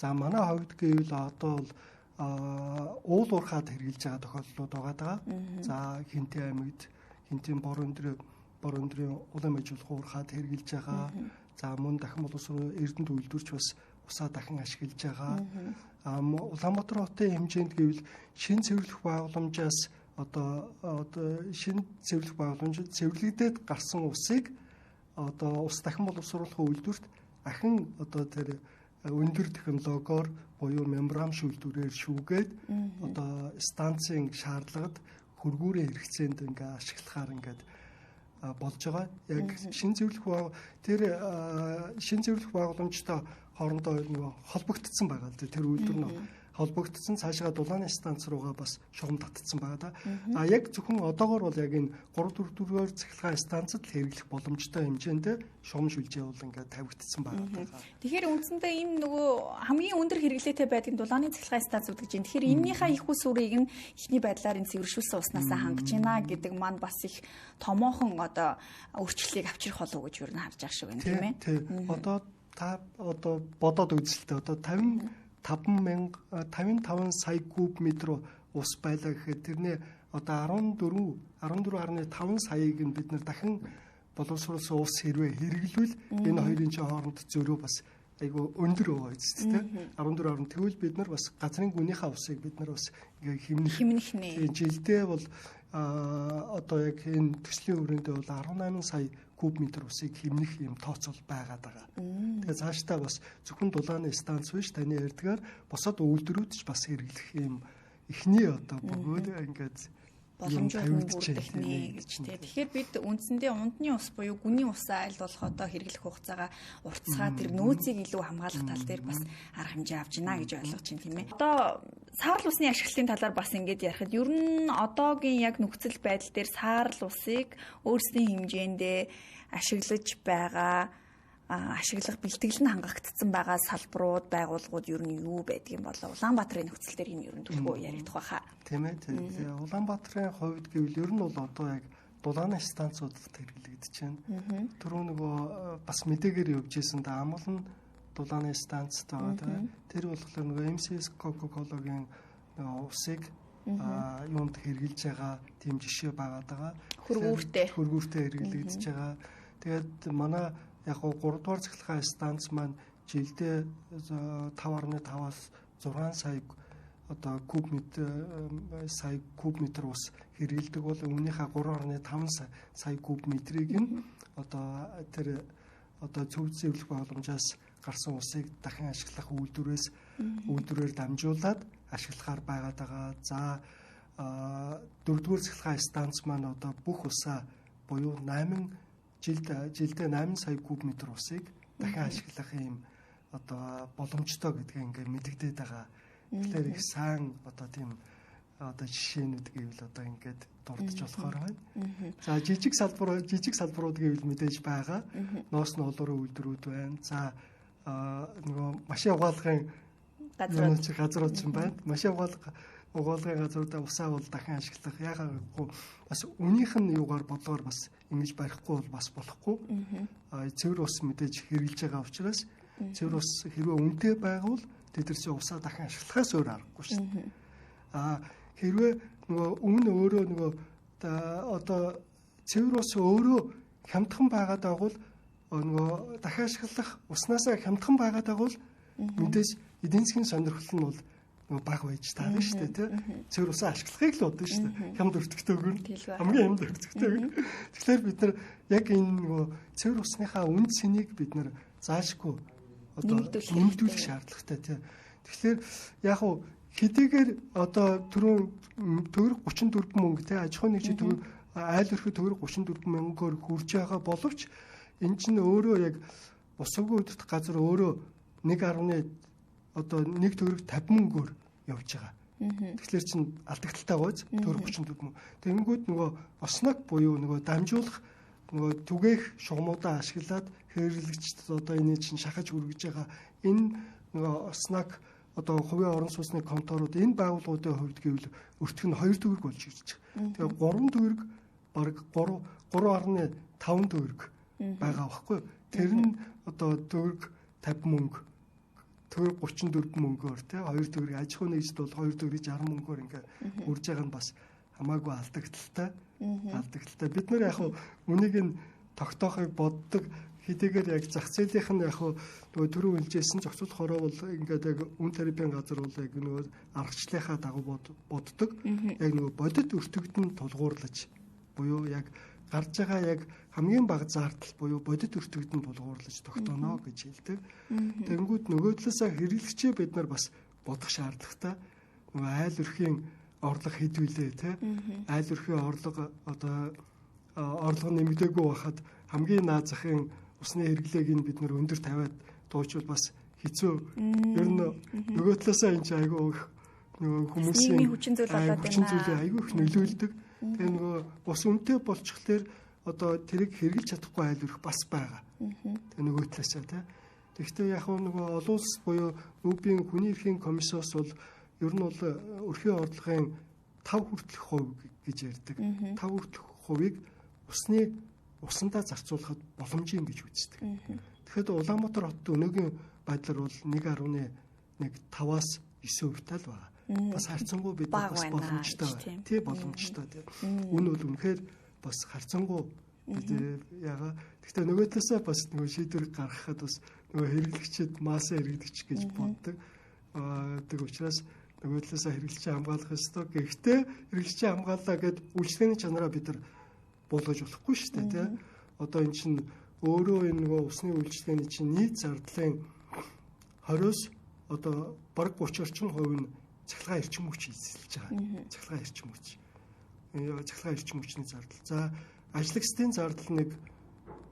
За манай хувьд гэвэл одоо бол уул уурхаад хэрэгжилж байгаа тохиолдлууд байгаа. За Хинтээ аймагт Хинтийн бор өндрийн улам ижүүлэх уурхаад хэрэгжилж байгаа. За мөн дахин боловсрол Эрдэнэт үйлдвэрч бас усаа дахин ашиглаж байгаа. Улаанбаатар хотын хэмжээнд гэвэл шин цэвэрлэх байгууламжаас одоо шинэ цэвэрлэх байгууламж цэвэрлэгдээд гарсан усыг одоо ус дахин боловсруулах үйлдвэрт ахин одоо тэр өндөр технологиор буюу мембран шүүлтүүрээр шүүгээд одоо станцын шаардлагад хөргүүрийн хэрэгцээнд ингээ ашиглахаар ингээд болж байгаа. Яг шин цэвэрлэх байгууламжтай хоорондоо нөгөө холбогдсон байгаа л дээ. Тэр үйлдвэр нь холбогдсон цаашаа дулааны станц руугаа бас шугам татсан байгаа да. Яг зөвхөн одоогор бол яг энэ 3-4-р цахилгаан станцад хэрэглэх боломжтой хэмжээнд шугам шүлжээ бол ингээд тавигдсан байгаа. Тэгэхээр үндсэндээ энэ нөгөө хамгийн өндөр хэрэглээтэй байдаг дулааны цахилгаан станцууд гэж байна. Тэгэхээр энэнийхээ их ус үрийг нь ихний байдлаар энэ цэвэршүүлсэн уснасаа хангаж байна гэдэг маань бас их томоохон одоо өөрчлөлийг авчрах болов уу гэж юу харж байгаа шиг байна тийм ээ. Тийм. Одоо та одоо бодоод үзэлтэй одоо 55 сая куб метр ус байлаа гэхэд тэрний одоо 14.5 саяыг нь бид нар дахин боловсруулсан ус хэрвээ хэрэглэвэл энэ хоёрын чинь хооронд зөрөө бас айгүй өндөр байгаа биз дээ. 14 тэгвэл бид нар бас газрын гүнийхээ усыг бид нар бас хэмнэх нэ. Жилдээ бол одоо яг энэ төслийн өрөөндөө бол 18 сая куб метр усыг хэмнэх юм тооцоол байгаад байгаа. Тэгээ цаашдаа бас зөвхөн дулааны станц биш таны ярьдгаар босод үйлдвэрүүд ч бас хэрэглэх юм эхний одоо бөгөөд ингээд боломжууд бүрдэх нэ гэж тийм. Тэгэхээр бид үндсэндээ ундны ус буюу гүний усаа аль болох одоо хэрэглэх хугацаагаа уртсгаа тэр нөөцийг илүү хамгаалах тал дээр бас арга хэмжээ авч гинэ гэж ойлгож байна тийм ээ. Одоо саарл усны ашиглалтын талаар бас ингээд ярихад ер нь одоогийн яг нөхцөл байдал дээр саарл усыг өөрсдийн хэмжээндээ ашиглаж байгаа ашиглах бэлтгэл нь хангагдсан байгаа салбарууд байгууллагууд ер нь юу байдгийг болоо Улаанбаатарын нөхцөл дээр энэ ер нь төлөвөө яригдах байхаа. Тийм ээ. Улаанбаатарын хувьд гэвэл ер нь бол одоо яг дулааны станцуудад хэрэглэгдэж байна. Түрүү нөгөө бас мэдээгээр явж ирсэн да амгалан дулааны станцд байгаа тэр болохоор нөгөө MCS Coca-Cola-гийн усыг юунд хэрэгжилж байгаа тийм жишээ байгаа. Хөргүүртэй хэрэглэгдэж байгаа. Тэгээд манай яг 3 дугаар цахилгаан станц маань жилдээ 5.5-аас 6 сая одоо сая куб метр ус хэрэглэдэг бол өмнөхийнхаа 3.5 сая куб метрийг нь одоо тэр одоо зөв зөвлөх боломжоос гарсан усыг дахин ашиглах үйлдвэрээр дамжуулаад ашиглахаар байгаад байгаа. За 4-р цахилгаан станц маань одоо бүх усаа буюу 8 сая куб метр усыг дахин ашиглах юм одоо боломжтой гэдгийг ингээд мэдэгдээд байгаа. Тэгэхээр их сайн одоо тийм одоо жишээнүүд гэвэл одоо ингээд дурдж болохоор байна. За жижиг салбарууд гэвэл мэдээж байгаа. Ноос ноолорын үйлдвэрүүд байна. За нөгөө машин угаалгын газрууд ч байна. Машин угаалгын газруудаа усаа бол дахин ашиглах яагаад бас үнийх нь юугаар бодлоор бас ингэж барихгүй бол бас болохгүй. Цэвэр ус мэдээж хэрэгжилж байгаа учраас цэвэр ус хэрвээ үнэтэй байгавал тэд нар усаа дахин ашиглахаас өөр аргагүй шүү дээ. Хэрвээ нөгөө өмнө өөрөө нөгөө одоо цэвэр ус өөрөө хямдхан байгаад байгавал нөгөө дахин ашиглах уснасаа хямдхан байгаад байгавал мэдээж эдийн засгийн сонирхол нь бол нөгөө бага байж таарна шүү дээ, тий. Цэвэр усаа ашиглахыг л бодно шүү дээ. Хямд өртөгтэйгөр хамгийн хямд өртөгтэйгөр. Тэгэхээр бид нар яг энэ нөгөө цэвэр усныхаа үнд цэнийг бид нар заашгүй одоо нэмэгдүүлэх шаардлагатай, тий. Тэгэхээр яг уу хэдийгээр одоо төгрөг 34 мөнгө тий аж ахуйн нэгжийн төгрөг айл өрхөд төгрөг 34 мөнгөөр хүрж байгаа боловч энэ чинь өөрөө яг ус угийн удирдах газар өөрөө 1 төгрөг 50 мөнгөөр явж байгаа. Тэгэхээр чинь алдагдaltaй гоц төгрөг 34 мөнгө. Тэгэнгүүт нөгөө осног буюу нөгөө дамжуулах нөгөө түгээх шугамудаа ашиглаад хэрэглэгчд одоо энэ чинь шахаж үргэж байгаа энэ нөгөө осног одоо хувийн орон сууцны конторууд энэ байгууллагуудын хувьд гэвэл өртөх нь 2 төгрөг болж ирж байгаа. Тэгээ 3 төгрөг бараг 3.5 төгрөг байгаа байхгүй. Тэр нь одоо төгрөг 50 мөнгө төгрөг 34 мөнгөөр тий 2 төгрөг аж ахуйн нэгжид бол 2 төгрөг 60 мөнгөөр ингээ үрж байгаа нь бас хамаагүй алдагдaltaй. Бид нар яг үнийг нь тогтоохыг боддог. Хэдийгээр яг зах зээлийнх нь яг нөгөө түрүү хэлжсэн зохицуулах хороо бол ингээд яг үн тарифын газар бол яг нөгөө аргачлалынхаа дагуу боддог. Яг нөгөө бодит өртөгдөн тулгуурлаж буюу яг гарч байгаа яг хамгийн бага зардал буюу бодит өртөгдөн тулгуурлаж тогтооно гэж хэлдэг. Тэнгүүд нөгөө талаасаа хэрэглэгчээ бид нар бас бодох шаардлагатай. Нөгөө айл өрхийн орлого хэд вүлээ те айл өрхийн орлого одоо орлого нэмэгдээгүй байхад хамгийн наад захын усны хэрэглээг нь бид нөр өндөр тавиад дуучвал бас хэцүү. Ер нь нөгөө талаасаа энэ айгүй нөгөө хүмүүсийн хүчин зүйлээ айгүй их нөлөөлдөг. Тэгээ нөгөө ус үнэтэй болчихлоор одоо тэрийг хэрэглэж чадахгүй айл өрх бас байгаа. Тэгээ нөгөө талаасаа тий. Тэгэхдээ яг нөгөө олон улс буюу НҮБ-ийн хүний эрхийн комиссоос бол ер нь бол өрхийн орлогын 5 хүртэлх хувь гэж ярьдаг. 5 хүртэлх хувийг усандаа зарцуулахад боломжийн гэж үздэг. Тэгэхээр Улаанбаатар хотод өнөөгийн байдлаар бол 1.5-аас 9% тал байгаа. Бас харьцангуй бид бас боломжтой байна. Тий боломжтой. Үн бол үнэхээр бас харьцангуй яга. Гэхдээ нөгөө талаасаа бас нөгөө шийдвэр гаргахад бас нөгөө хэрэглэгчид маасаа хэрэглэгч гэж боддог. Тэг учраас нөгөө талаасаа хэрэглэгчээ хамгаалах ёстой. Гэхдээ хэрэглэгчээ хамгааллаа гэд үйлчлэгээний чанараа бид нар буулгаж болохгүй шүү дээ тий. Одоо эн чинь өөрөө энэ нөгөө усны үйлчлэгээний чинь нийт зардлын 20-оос одоо бараг 30 орчим хувь нь цахилгаан эрчим хүч эзэлж байгаа. Цахилгаан эрчим хүчний зардал. За ажлагчдын зардал нэг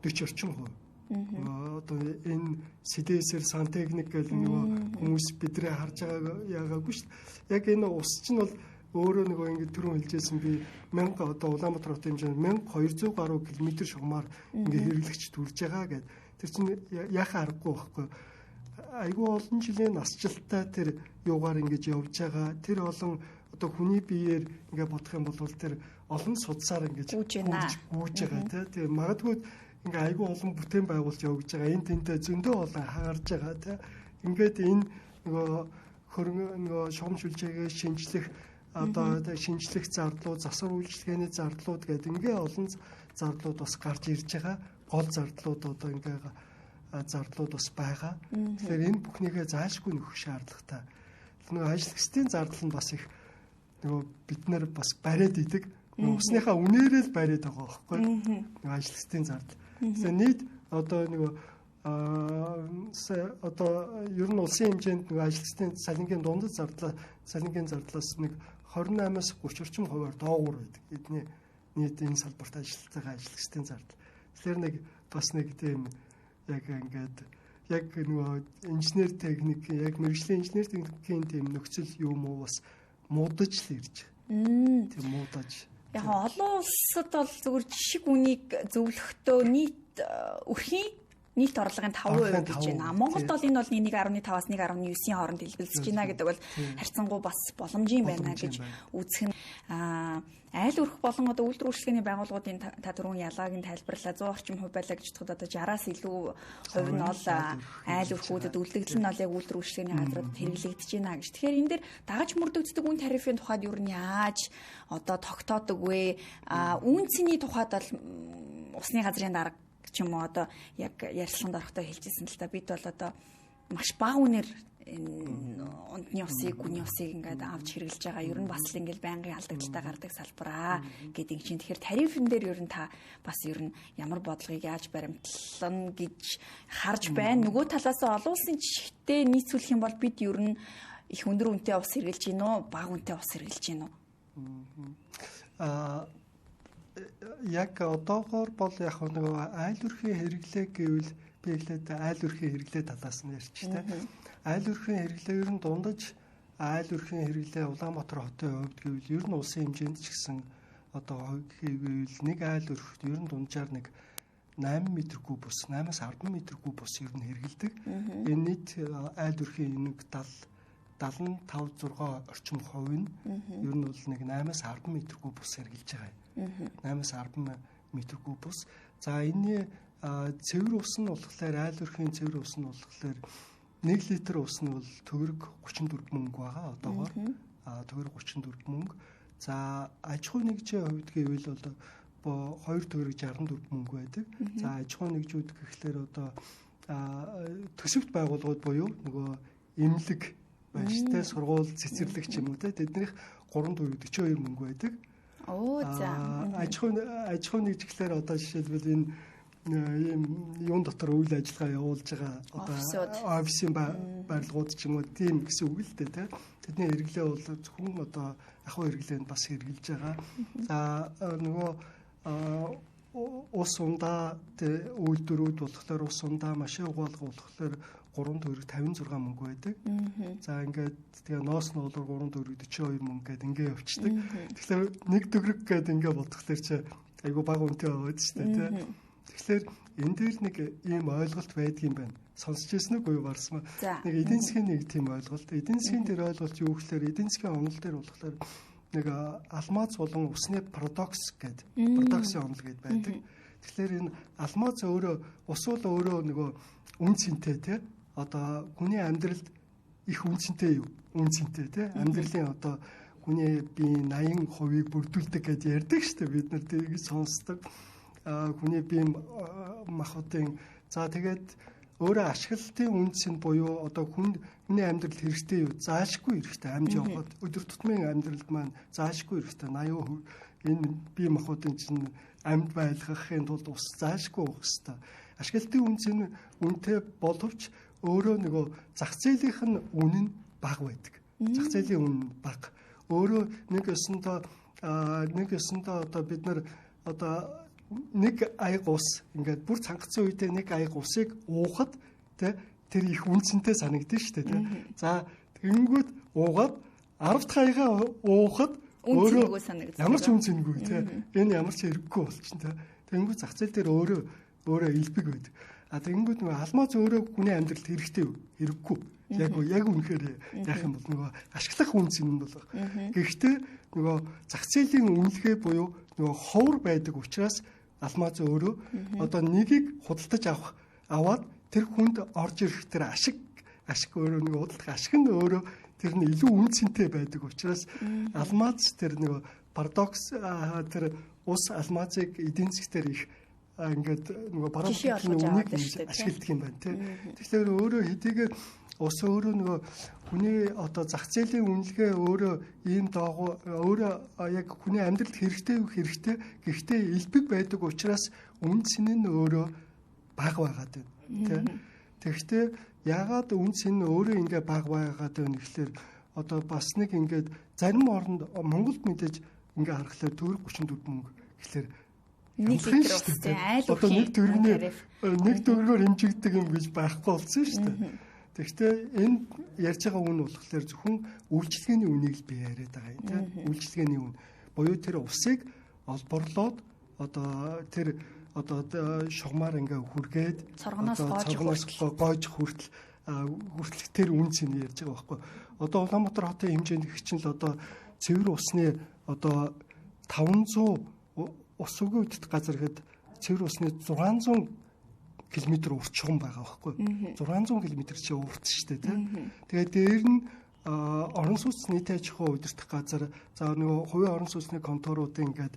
40 орчим хувь. Одоо энэ СДС-ээр сантехник гэх нөгөө хүмүүс бидрээ харж байгаа яагаагүй шүү дээ. Яг энэ ус чинь бол өөрөө нөгөө ингэ түрүүн хэлжсэн би 1000 одоо Улаанбаатар хотын хэмжээнд 1200 гаруй километр шугамар ингэ хэрэглэгч төрж байгаа гэд. Тэр чинь яхаа аргагүй байхгүй. Айгүй олон жилийн насжилттай тэр юугаар ингэж явж байгаа. Тэр олон одоо хүний биеэр ингэ бодох юм бол тэр олон судсаар ингэж гүйж байгаа тийм. Магадгүй ингээ айгүй олон бүтээн байгуулж явж байгаа. Энд тэнтэй зөндөө олон хаарж байгаа тийм. Ингээд энэ нөгөө шугамшилжээгээ шинжлэх одоо шинжлэх зарлууд, засвар үйлчлэгээний зарлууд гэдэг ингээ олон зарлууд бас гарч ирж байгаа. Гол зардлууд одоо ингээ зарлууд бас байгаа. Тэгэхээр энэ бүхнийгээ заашгүй нөхөх шаардлагатай. нөгөө ажил зардал нь бас их нөгөө бид нар бас бариад идэг. Усныхаа үнээрээ л бариад байгаа байхгүй. Нөгөө ажил зардал. Тэгэхээр нийт одоо нөгөө одоо ер нь улсын хэмжээнд нөгөө ажилчдын салингийн дундад зардлаас нэг 28-аас 30 орчим хувиар доогуур байдаг. Эдний нийт энэ салбарт ажиллаж байгаа ажилчдын зардал. Тэгэхээр нэг бас нэг тийм яг ингээд яг нөгөө инженер техник, яг мэргэжлийн инженер техникийн тийм нөхцөл юм уу бас муудаж л ирж. Тийм муудаж. Яг олон улсад бол зүгээр жишг үнийг зөвлөхдөө нийт өрхийн нийт орлогын 5% гэж байна. Монголд бол энэ бол 1.5-аас 1.9-ийн хооронд хэлбэлцэж байна гэдэг бол харьцангуй бас боломжийн байна гэж үзэх нь айл өрх болон одоо үйлдвэр үйлчлэгээний байгууллагуудын та түрүүн ялгааг нь тайлбарлаа 100 орчим хувь байлаа гэж бодоход одоо 60-аас илүү хувь нь бол айл өрхүүдэд үлдэгдэл нь бол яг үйлдвэр үйлчлэгээний газрууд хэрэглэгдэж байна гэж. Тэгэхээр энэ дээр дагаж мөрдөгддөг үн тарифын тухайд юу нь яаж одоо тогтоодог вэ? Үн цэний тухайд бол усны газрын дарга ч юм уу одоо яг ярилцлаганд орохдоо хэлжсэн л та бид бол одоо маш бага үнээр ундны усыг, гүний усыг ингээд авч хэрэглэж байгаа. Ер нь бас л ингээд байнгын алдагдaltaй гардаг салбараа гэдэг чинь. Тэгэхээр тарифын дээр ер нь та бас ер нь ямар бодлогыг яаж баримтлана гэж харж байна. Нөгөө талаас олон улсын жишгтээ нийцүүлэх юм бол бид ер нь их өндөр үнэтэй ус хэрэглэж гин үү, бага үнэтэй ус хэрэглэж гин үү? Яг одоогоор бол яг нөгөө айл өрхийн хэрэглээ гэвэл би эхлээд айл өрхийн хэрэглээ талаас нь ярьчих тийм. Айл өрхийн хэрэглээ ер нь дундаж айл өрхийн хэрэглээ Улаанбаатар хотын хувьд гэвэл ер нь улсын хэмжээнд ч гэсэн одоо гэвэл нэг айл өрхт ер нь дунджаар нэг 8 м3 ус 8-аас 10 м3 ус ер нь хэрэгэлдэг. Энэ нийт айл өрхийн нэг 75-6 орчим хувь нь ер нь бол нэг 8-аас 10 м3 ус хэрэгжилж байгаа юм. 8-аас 10 м3 ус. За энэ цэвэр ус нь болохоор айл өрхийн цэвэр ус нь болохоор 1 литр ус нь бол төгрөг 34 мөнгө байгаа одоогоор. Төгрөг 34 мөнгө. За аж ахуй нэгжийн хувьд гэвэл одоо 2 төгрөг 64 мөнгө байдаг. За аж ахуй нэгжүүд гэхлээр одоо төсөвт байгууллагууд буюу нөгөө эмнэлэг баяжтай сургууль цэцэрлэгч юм уу те тэднийх 3 төгрөг 42 мөнгө байдаг. Аж ахуй нэгж гэхлээр одоо жишээлбэл энэ юун дотор үйл ажиллагаа явуулж байгаа одоо офисын барилгууд ч юм уу тийм гэсэн үг л дээ тийм. Тэдний хэрэглээ бол зөвхөн одоо ахуй хэрэглээнд бас хэрэгжилж байгаа. За нөгөө ус ундаа үйлдвэрүүд болохоор ус ундаа машин угаалга болохоор 3 төгрөг 56 мөнгө байдаг. За ингээд тэгээ ноос нь бол 3 төгрөг 42 мөнгө гэдэг ингээ явчихдаг. Тэгэхээр 1 төгрөг гэдэг ингээ бодохлоор чи айгу бага үнэтэй байгаад шүү дээ тийм. Тэгэхээр энэ дээр нэг ийм ойлголт байдгийн байна. Сонсч ирсэн үгүй барсмаа. Нэг эдийн засгийн нэг тийм ойлголт. Эдийн засгийн дээр ойлголт юу гэхээр эдийн засгийн онол дээр болохоор нэг алмаз болон усны парадокс гэдэг парадоксын онол гэдэг байдаг. Тэгэхээр энэ алмаз өөрөө ус бол өөрөө нөгөө үн цэнтэй тий. Одоо хүний амьдралд их үн цэнтэй юу? Үн цэнтэй тий. Амьдралын одоо хүний биеийн 80%-ийг бүрдүүлдэг гэж ярьдаг шүү дээ. Бид нар тэрийг сонсдог. Хүний бие махбодын за тэгээд өөрөө ашиглалтын үнц нь буюу одоо хүний амьдралд хэрэгтэй юу заашгүй хэрэгтэй амж явахад өдөр тутмын амьдралд маань заашгүй хэрэгтэй 80% энэ бие махбодын чинь амьд байлгахын тулд ус заашгүй байх хэрэгтэй. Ашиглалтын үнц нь үнэтэй боловч өөрөө нөгөө зах зээлийнх нь үнэ нь бага байдаг. Зах зээлийн үнэ нь бага. Өөрөө нэг ёсондоо одоо бид нар одоо нэг аяг ус ингээд бүр цангацсан үедээ нэг аяг усыг уухад тэр их үнцэнтэй санагдаж штэ тий. За тэгэнгүүт уугаад 10 дахь аягаа уухад өөрөө ямар ч үнцэнгүй тий. Энэ ямар ч хэрэггүй болчихно тий. Тэгэнгүүт зах зээл дээр өөрөө илбэг байдаг. Тэгэнгүүт нөгөө алмаз өөрөө хүний амьдралд хэрэгтэй юу? Хэрэггүй. Яг үнэхээр яах юм бол нөгөө ашиглах үнц юм бол. Гэхдээ нөгөө зах зээлийн үнэлгээ буюу нөгөө ховор байдаг учраас алмаз өөрөө одоо нэгийг худалдаж аваад тэр хүнд орж ирэх тэр ашиг өөрөө нэг худалдах ашиг нь өөрөө тэр нь илүү үн цэнтэй байдаг учраас алмаз тэр нэг парадокс тэр ус алмазыг эдийн засгаар их ингээд нөгөө парадоксны үнийг ашигладаг юм байна тий. Тэгэхээр өөрөө хэдийгээр ус өөрөө нөгөө хүний одоо зах зээлийн үнэлгээ өөрөө ийм доогуу өөрөө яг хүний амьдралд хэрэгтэй гэхдээ элбэг байдаг учраас үнц нь өөрөө бага байгаад байна. Тэгэхдээ яагаад үнц нь өөрөө ингээ бага байгаад байна гэхэлэр одоо бас нэг ингээд зарим оронд Монголд мэдээж ингээ харахаар төгрөг 34 мөнгө гэхэлэр нэг литр устай айл нэг төгрөгөөр хэмжигддэг юм гэж байхгүй болсон шүү дээ. Тэгэхдээ энэ ярьж байгаа үн болохоор зөвхөн үйлчлэгээний үнийг л би яриад байгаа юм тийм. Үйлчлэгээний үн буюу тэр усыг олборлоод одоо тэр шугамаар ингээ хүргээд цоргоноос гоож хүртэл тэр үн цэнийг ярьж байгаа байхгүй. Одоо Улаанбаатар хотын хэмжээнд гэх чинь л одоо цэвэр усны одоо 500 ус үгүй үдт газар хэд цэвэр усны 600 км уртчган байгаа байхгүй. 600 км чи урт шүү дээ тийм. Тэгээд дээр нь орон сууц нийт аж ахуй удирдах газар за нөгөө хувийн орон сууцны конторуудын ингээд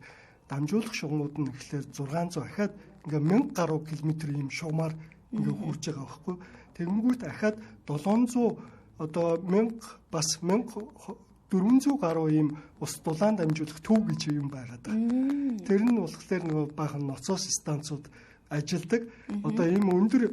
дамжуулах шугамуд нь гэхлээр 600 ахаад ингээ 1000 гаруй километр ийм шугамар ингээ хурж байгаа байхгүй. Тэгэнгүүт ахаад 700 одоо 1000 бас 1400 гаруй ийм ус дулаан дамжуулах төв гэж юм байгаад байгаа. Тэр нь болохоор нөгөө баахан ноцоос станцууд ажилдаг. Одоо ийм өндөр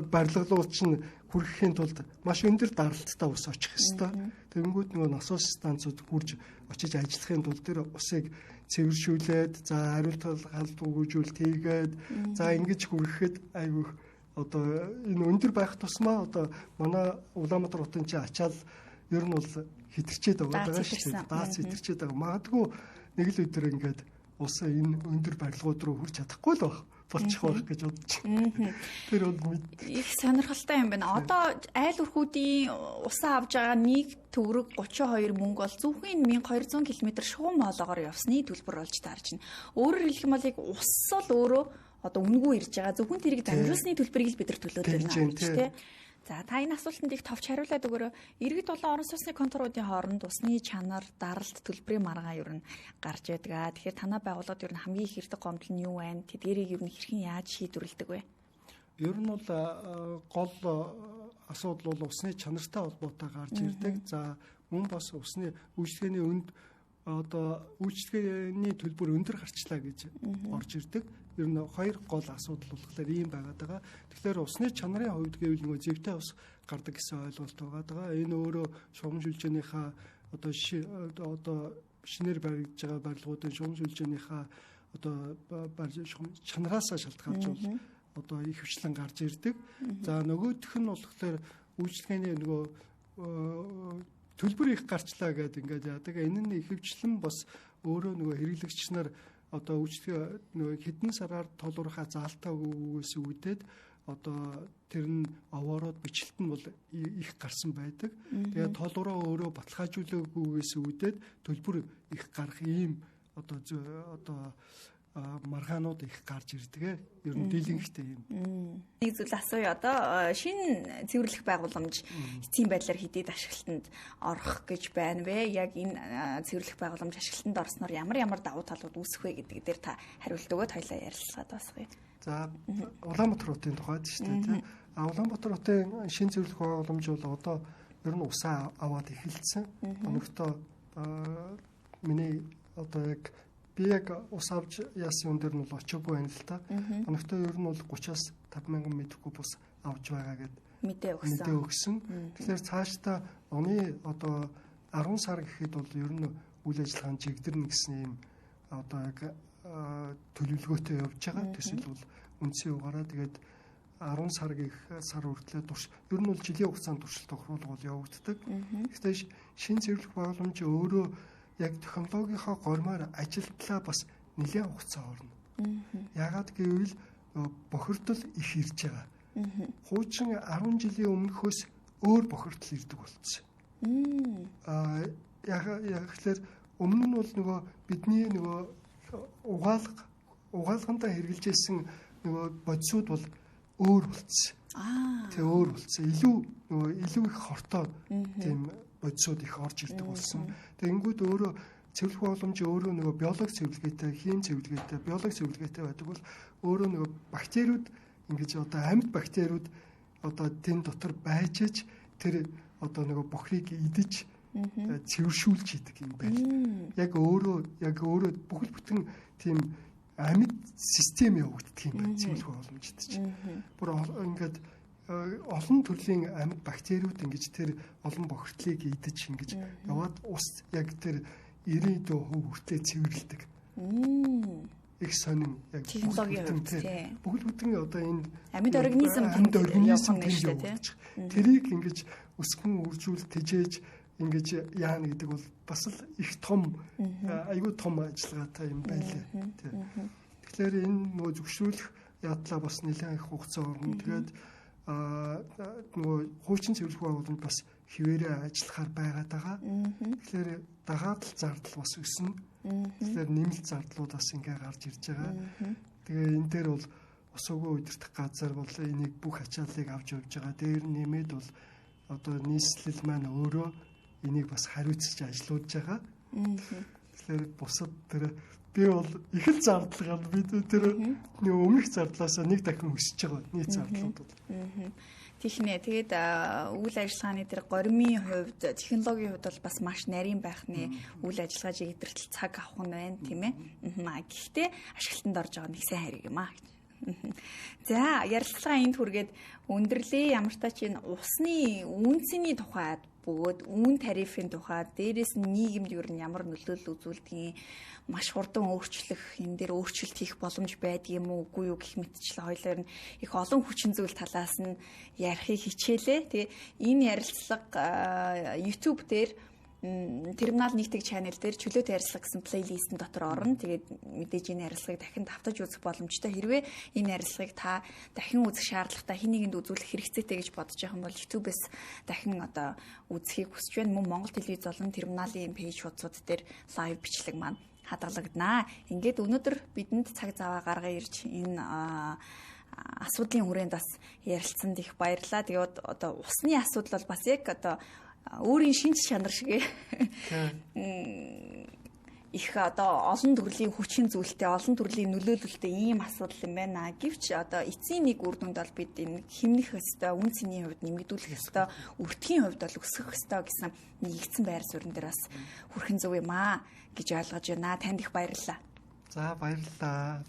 барилгалууд чинь хүрэхийн тулд маш өндөр даралттай ус очих ёстой. Тэгэнгүүт нөгөө ноцоос станцууд хурж очиж ажиллахын тулд тэр усыг цэвэршүүлээд за хариулт халдваргүйжүүлэлт хийгээд за ингэж хүрэхэд айгүй одоо энэ өндөр байх тусмаа одоо манай Улаанбаатар хотын чи ачаал ер нь бол хэтэрчээд байгаа шүү дээ. Даац хэтэрчээд байгаа. Магадгүй нэг л өдөр ингээд ус энэ өндөр барилгууд руу хүрч чадахгүй л байх болчих байх гэж бодож байна. Тэр бол их сонирхолтой юм байна. Одоо айл өрхүүдийн усаа авж байгаа нэг төгрөг 32 мөнгө бол зөвхөн 1200 км шугам хоолоогоор явсны төлбөр болж таарч байна. Өөрөөр хэлэх юм бол яг ус л өөрөө одоо үнэгүй ирж байгаа. Зөвхөн тэрийг дамжуулсны төлбөрийг л бид нар төлөөд байна гэж тийм. За та энэ асуултанд их товч хариулаад өгөөрэй. Иргэд болон орон сууцны конторуудын хооронд усны чанар, даралт, төлбөрийн маргаан ер нь гарч байдаг. Тэгэхээр танай байгууллагад ер нь хамгийн их ирдэг гомдол нь юу вэ? Тэдгээрийг ер нь хэрхэн яаж шийдвэрлэдэг вэ? Ер нь бол гол асуудал бол усны чанартай холбоотой гарч ирдэг. За мөн бас усны үйлчлэгээний өнд одоо үйлчлэгээний төлбөр өндөр гарчлаа гэж орж ирдэг. Ер нь хоёр гол асуудал болохоор ийм байгаад байгаа. Тэгэхээр усны чанарын хувьд гэвэл нөгөө зэвтэй ус гардаг гэсэн ойлголт байгаа. Энэ өөрөө шугамшилжээнийхээ одоо шинээр баригдаж байгаа барилгуудын шугамшилжээнийхээ одоо чанараасаа шалтгаалж бол одоо их хвчлэн гарч ирдэг. За нөгөөх нь болохоор үйлчлэгээний нөгөө төлбөр их гарчлаа гэдэг ингээд яадаг. Энэ нь их хвчлэн бас өөрөө нөгөө хэрэглэгч нар одоо үйлчлэгээ нөгөө хэдэн сараар толуурхаа заалтаа өгөөс үүдээд одоо тэр нь овоороод бичлэлт нь бол их гарсан байдаг. Тэгээд толуураа өөрөө баталгаажуулаагүйгээс үүдээд төлбөр их гарах ийм одоо маргаанууд их гарч ирдэг. Ер нь дийлэнхтэй юм. Нэг зүйл асууя. Одоо шинэ цэвэрлэх байгууламж эцсийн байдлаар хэдийд ашиглалтанд орох гэж байна вэ? Яг энэ цэвэрлэх байгууламж ашиглалтанд орсноор ямар давуу талууд үүсэх вэ гэдэг дээр та хариулт өгөөд хоёлаа ярилцаад басгая. За Улаанбаатар хотын тухайд шүү дээ. Улаанбаатар хотын шинэ цэвэрлэх байгууламж бол одоо ер нь усаа аваад эхэлсэн. Өнөөхдөө миний одоо яг би яг ус авч яасан юм дээр нь бол очоогүй байна л та. Өнөөхдөө ер нь бол 30-аас 50,000 м3 бус авч байгаа гэд мэдээ өгсөн. Тэгэхээр цаашдаа оны одоо 10 сар гэхэд бол ер нь үйл ажиллагааны жигдэрнэ гэсэн юм одоо яг төлөвлөгөөтэй явж байгаа. Тэсэл бол үндсийн угаараа тэгээд 10 сар хүртлээр ер нь бол жилийн хугацаанд туршилт тохируулга бол явагддаг. Гэхдээ шинэ цэвэрлэх байгууламж өөрөө яг технологийнхоо гормоор ажилтлаа бас нэлээд хугацаа орно. Яагаад гэвэл бохирдол их ирж байгаа. Хуучин 10 жилийн өмнөхөөс өөр бохирдол ирдэг болсон. Яг тэгэхээр өмнө нь бол нөгөө бидний нөгөө угаалгантаа хэрглэж ирсэн нөгөө бодисууд бол өөр болсон. Тэгээ өөр болсон. Илүү их хортой тийм бодисууд их орж ирдэг болсон. Тэгэнгүүт өөрөө цэвэрлэх боломж өөрөө нөгөө биологи цэвэрлэгээтэй, хим цэвэрлэгээтэй, биологи цэвэрлэгээтэй байдаг бол өөрөө нөгөө бактериуд ингэж одоо амьд бактериуд одоо тэн дотор байж иж тэр одоо нөгөө бохрыг идэж цэвэршүүлж идэг юм байл. Яг өөрөө бүхэл бүтэн тийм амьд систем явагддаг юм байна. Цэвэрлэх боломжтой чинь. Бүр ингээд олон төрлийн амьд бактериуд ингэж тэр олон бохирдлыг идэж ингэж яваад ус яг тэр 90% хүртэл цэвэрлдэг. Их сонин яг бүхэл бүтэн одоо энэ амьд организм явагдаж тэрийг ингэж өсгөн үржүүл тэжээж ингэж яана гэдэг бол бас л их том айгүй том ажиллагаатай юм байлээ. Тэгэхээр энэ нөгөө зөвшөөрөх яадлаа бас нэлээд их хугацаа орно. Тэгээд нөгөө хуучин цэвэрлэх байгууллаганд бас хിവэрэ ажиллахаар байгаад байгаа. Тэгэхээр дагаад л зардал бас өснө. Тэгэхээр нэмэлт зардлууд бас ингээ гарч ирж байгаа. Тэгээ энэ дээр бол усуугүй удирдах газар бол энийг бүх ачааллыг авч явж байгаа. Дээр нэмээд бол одоо нийслэл маань өөрөө энийг бас хариуцж ажиллаулж байгаа. Тэгэхээр бусад тэр би бол их л зардал гал бид тэр өмнөх зардлаас нэг дахин өсөж байгаа нийт зардлууд бол. Тийхнэ. Тэгээд үйл ажиллагааны тэр гормын хувьд, технологийн хувьд бол бас маш нарийн байхны үйл ажиллагаа жигдэртэл цаг авах нь байна, тийм ээ. Гэхдээ ашиглалтанд орж байгаа нэг сайн хэрэг юм аа. За, ярилцлага энд хүргээд өндөрлөө. Ямар ч та чинь усны үнцний тухайд бөгөөд үн тарифын тухай, дээрээс нь нийгэмд юу н ямар нөлөөлөл үзүүлдгийг маш хурдан өөрчлөх, энэ дээр өөрчлөлт хийх боломж байдаг юм уу, үгүй юу гэх мэтчлээ хоёлоор нь их олон хүчин зүйл талаас нь ярихыг хичээлээ. Тэгээ энэ ярилцлага YouTube дээр Терминал нийтэг channel дээр чөлөөт ярилцлага гэсэн плейлистэн дотор орно. Тэгээд мэдээж энэ ярилцлагыг дахин давтаж үзэх боломжтой. Хэрвээ энэ ярилцлагыг та дахин үзэх шаардлагатай хэн нэгэнд үзүүлэх хэрэгцээтэй гэж бодож байгаа юм бол YouTube-с дахин одоо үзхийг хүсэж байна. Мөн Монгол телевиз болон терминалийн пэйж хуудсууд дээр лайв бичлэг маань хадгалагданаа. Ингээд өнөөдөр бидэнд цаг зав гаргаж ирж энэ асуудлын хүрээнд бас ярилцсанд их баярлалаа. Тэгээд одоо усны асуудал бол бас яг одоо өөрийн шинж чанар шиг их одоо олон төрлийн хүчин зүйлтэй, олон төрлийн нөлөөлөлтэй ийм асуудал юм байна. Гэвч одоо эцсийн нэг үр дүнд бол бид энэ хэмнэх ёстой, үн цэний хувьд нэмэгдүүлэх ёстой, өртгийн хувьд бол өсгөх ёстой гэсэн нэгдсэн байр суурин дээр бас хүрхэн зөв юм аа гэж ойлгож байна. Танд их баярлалаа. За баярлалаа.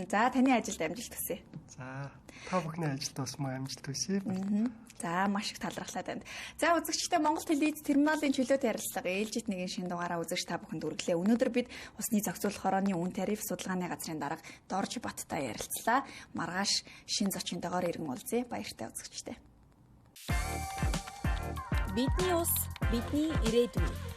За таны ажилд амжилт хүсье. За та бүхний ажилд бас мөн амжилт хүсье. За маш их талархлаа танд. За үзэгчдээ Монгол телевиз терминалийн чөлөөт ярилцлага ээлжит нэгэн шинэ дугаараа үзэж та бүхэнд хүргэлээ. Өнөөдөр бид усны зохицуулах хорооны үн тариф судалгааны газрын дарга Дорж Баттай ярилцлаа. Маргааш шинэ зочинтойгоор иргэн уулзъя. Баяртай үзэгчдээ. Бидний ус, бидний ирээдүй.